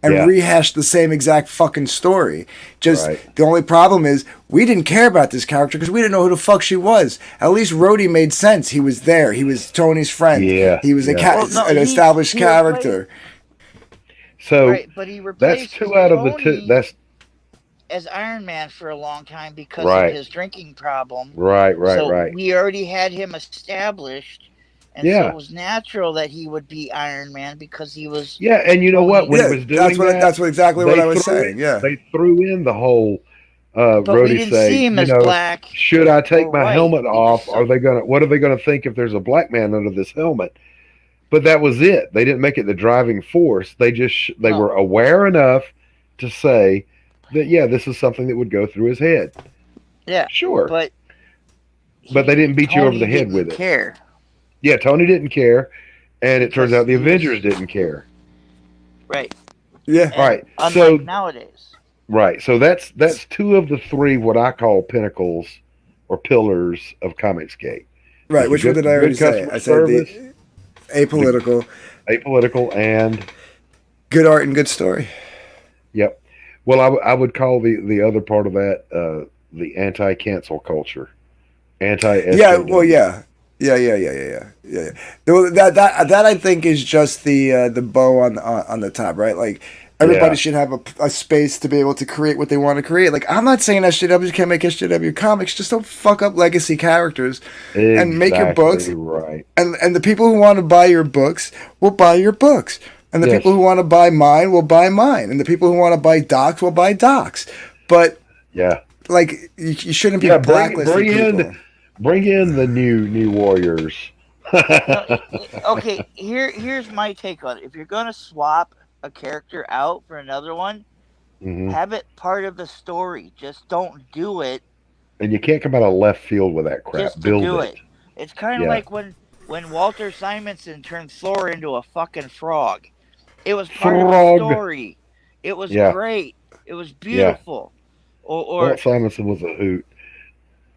and Yeah. rehashed the same exact fucking story. Just Right. the only problem is we didn't care about this character because we didn't know who the fuck she was. At least Rhodey made sense. He was there. He was Tony's friend. Yeah, He was yeah. an established he character. So right, but he that's replaced two out of the two. Tony That's as Iron Man for a long time because right, of his drinking problem. right, So right. we already had him established, and so Yeah, it was natural that he would be Iron Man because he was yeah. And you know what? When Yeah, he was doing that, that's what exactly what they I was threw saying. Yeah. they threw in the whole but we Rhodey didn't say, see him you as know, black should I take or my white. helmet He off? just Are they gonna? What are they gonna think if there's a black man under this helmet? But that was it. They didn't make it the driving force. They just they No. were aware enough to say that yeah, this is something that would go through his head. yeah, Sure, but but they didn't beat you over Tony the head didn't with it. care Yeah, Tony didn't care, and it turns because out the he was Avengers didn't care. right. Yeah. And Right. unlike So nowadays, right. So that's two of the three what I call pinnacles or pillars of Comicsgate. Right. It's a Which one good, did I already good say? customer I said service, the apolitical, apolitical, and good art and good story. yep. Well, I would call the other part of that the anti-cancel culture, anti-SJW. Yeah. Well. Yeah. Yeah. Well, that I think is just the bow on the top, right? Like everybody Yeah. should have a space to be able to create what they want to create. Like I'm not saying SJWs can't make SJW comics, just don't fuck up legacy characters and make your books. Right. And the people who want to buy your books will buy your books. And the Yes. people who want to buy mine will buy mine. And the people who want to buy Docs will buy Docs. But Yeah. like you shouldn't be Yeah. blacklisting Bring in the new warriors. no, okay. Here's my take on it. If you're gonna swap a character out for another one, Mhm. have it part of the story. Just don't do it And you can't come out of left field with that crap. just to Build do it. it. It's kind of Yeah. like when Walter Simonson turned Thor into a fucking frog. It was part of the Frog. story. It was Yeah. great. It was Yeah. beautiful. Or Walt Simonson was a hoot.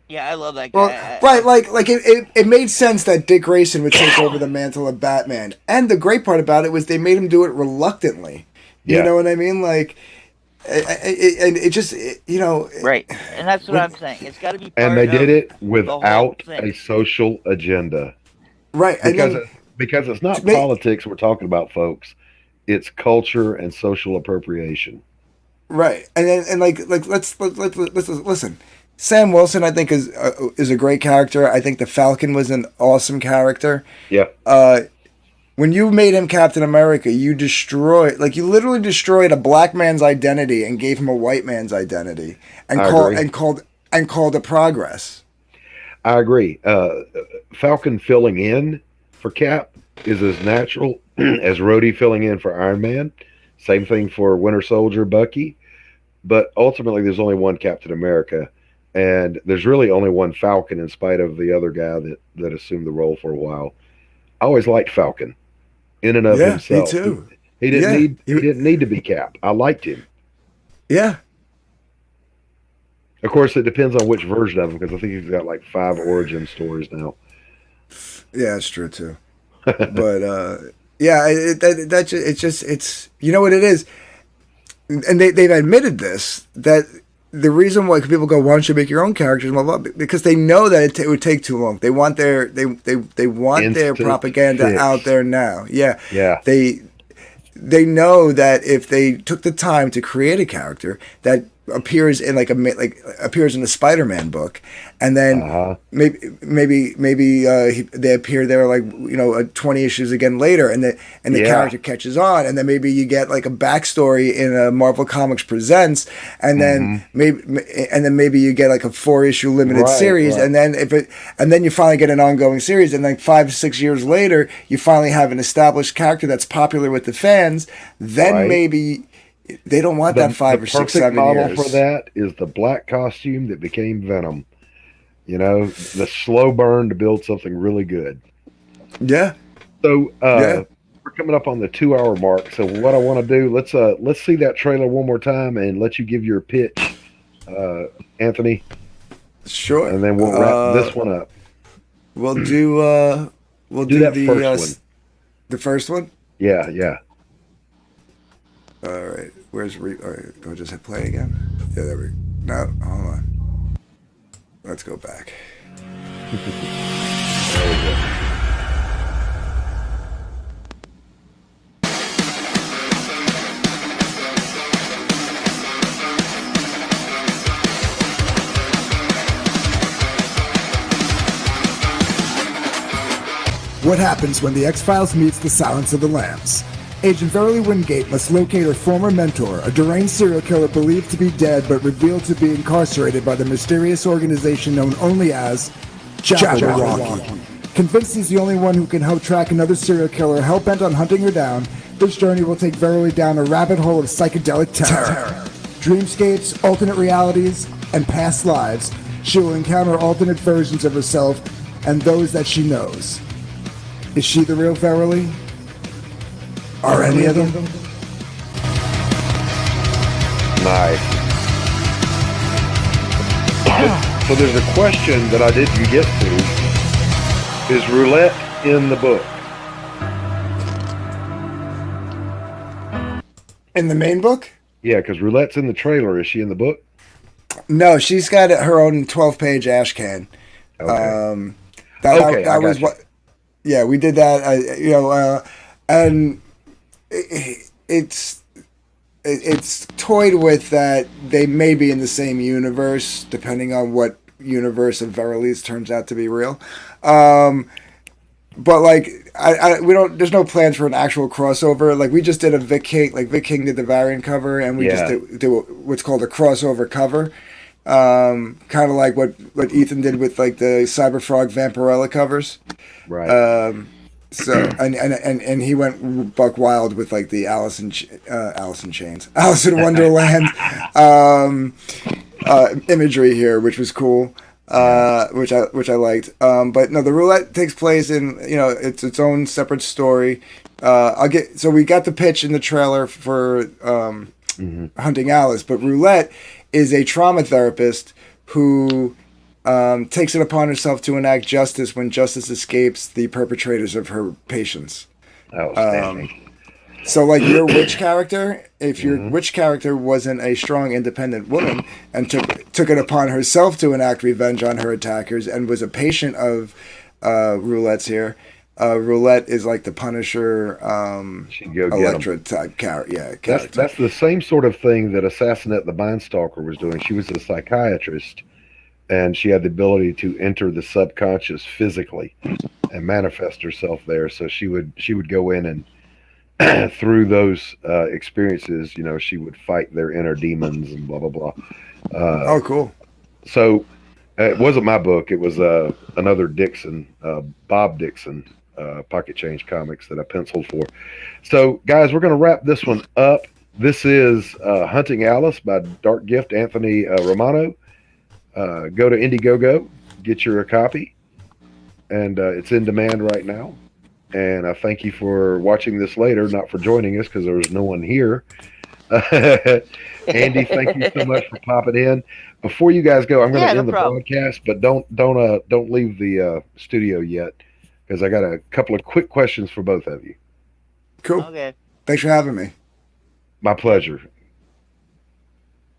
yeah, I love that Well, guy. right, like it made sense that Dick Grayson would take over the mantle of Batman. And the great part about it was they made him do it reluctantly. You Yeah. know what I mean? Like, and it just, you know. Right, and that's what I'm saying. It's got to be part And they of did it the whole without thing. a social agenda. Right. And Because it's not to make- politics we're talking about, folks. It's culture and social appropriation. Right, and then and like let's listen. Sam Wilson, I think, is a great character. I think the Falcon was an awesome character. Yeah, Uh, when you made him Captain America, you literally destroyed a black man's identity and gave him a white man's identity, and I agree. called it progress. I agree. Falcon filling in for Cap is as natural as Rhodey filling in for Iron Man. Same thing for Winter Soldier, Bucky. But ultimately, there's only one Captain America, and there's really only one Falcon, in spite of the other guy that assumed the role for a while. I always liked Falcon in and of Yeah, me himself. too. He Yeah, didn't need to be Cap. I liked him. yeah, Of course, it depends on which version of him, because I think he's got like 5 origin stories now. yeah. It's true too. But yeah, it's you know what it is, and they've admitted this, that the reason why people go, why don't you make your own characters, blah, blah, blah, because they know that it would take too long. They want they want their Instant propaganda fix. out there now. Yeah, Yeah. they know that if they took the time to create a character that appears in appears in the Spider-Man book, and then Uh-huh. maybe they appear there 20 issues again later, and the Yeah. character catches on, and then maybe you get like a backstory in a Marvel Comics Presents, and then maybe you get like a 4-issue limited Right, series, right. and then you finally get an ongoing series, and then 5 6 years later you finally have an established character that's popular with the fans. Then Right. maybe they don't want that 5 or 6 perfect 7 model years. for that is the black costume that became Venom. You know, the slow burn to build something really good. Yeah, So yeah, we're coming up on the 2 hour mark. So what I want to do, let's see that trailer one more time and let you give your pitch, Anthony, sure. and then we'll wrap this one up. We'll do Do that the first one. the first one. Yeah, yeah. All right, all right, do I just hit play again? Yeah, there we. No, hold on. Let's go back. There we go. What happens when the X-Files meets the Silence of the Lambs? Agent Verily Wingate must locate her former mentor, a deranged serial killer believed to be dead but revealed to be incarcerated by the mysterious organization known only as Jabberwocky. Convinced he's the only one who can help track another serial killer hell-bent on hunting her down, this journey will take Verily down a rabbit hole of psychedelic terror. Dreamscapes, alternate realities, and past lives, she will encounter alternate versions of herself and those that she knows. Is she the real Verily? Are any of them? Nice. So there's a question that I didn't get to. Is Roulette in the book? In the main book? Yeah, because Roulette's in the trailer. Is she in the book? No, she's got her own 12-page ash can. Okay. That I was got you. what. Yeah, we did that. And it's toyed with that they may be in the same universe, depending on what universe of Verily's turns out to be real. But we don't. There's no plans for an actual crossover. Like we just did a Vic King. Like Vic King did the variant cover, and we Yeah. just do what's called a crossover cover. Kind of like what Ethan did with like the Cyberfrog Vampirella covers. Right. So and he went buck wild with like the Alice in Chains, Alice in Wonderland imagery here, which was cool. Which I liked. But no, the Roulette takes place in it's its own separate story. We got the pitch in the trailer for Hunting Alice, but Roulette is a trauma therapist who takes it upon herself to enact justice when justice escapes the perpetrators of her patients. Outstanding. So, like your witch character, if your witch character wasn't a strong, independent woman and took it upon herself to enact revenge on her attackers and was a patient of Roulette's here, Roulette is like the Punisher, She'd go get Electra them. type character. Yeah, That's character. that's the same sort of thing that Assassinette the Mind Stalker was doing. She was a psychiatrist, and she had the ability to enter the subconscious physically and manifest herself there. So she would go in and through those experiences, she would fight their inner demons and blah blah blah. Oh, cool. So it wasn't my book. It was another Dixon, Bob Dixon, Pocket Change Comics that I penciled for. So, guys, we're going to wrap this one up. This is Hunting Alice by Dark Gift Anthony Romano. Go to Indiegogo, get your copy, and it's in demand right now. And I thank you for watching this later, not for joining us because there was no one here. Andy, thank you so much for popping in. Before you guys go, I'm going to No end the problem. broadcast, but don't leave the studio yet because I got a couple of quick questions for both of you. Cool. Okay. Thanks for having me. My pleasure.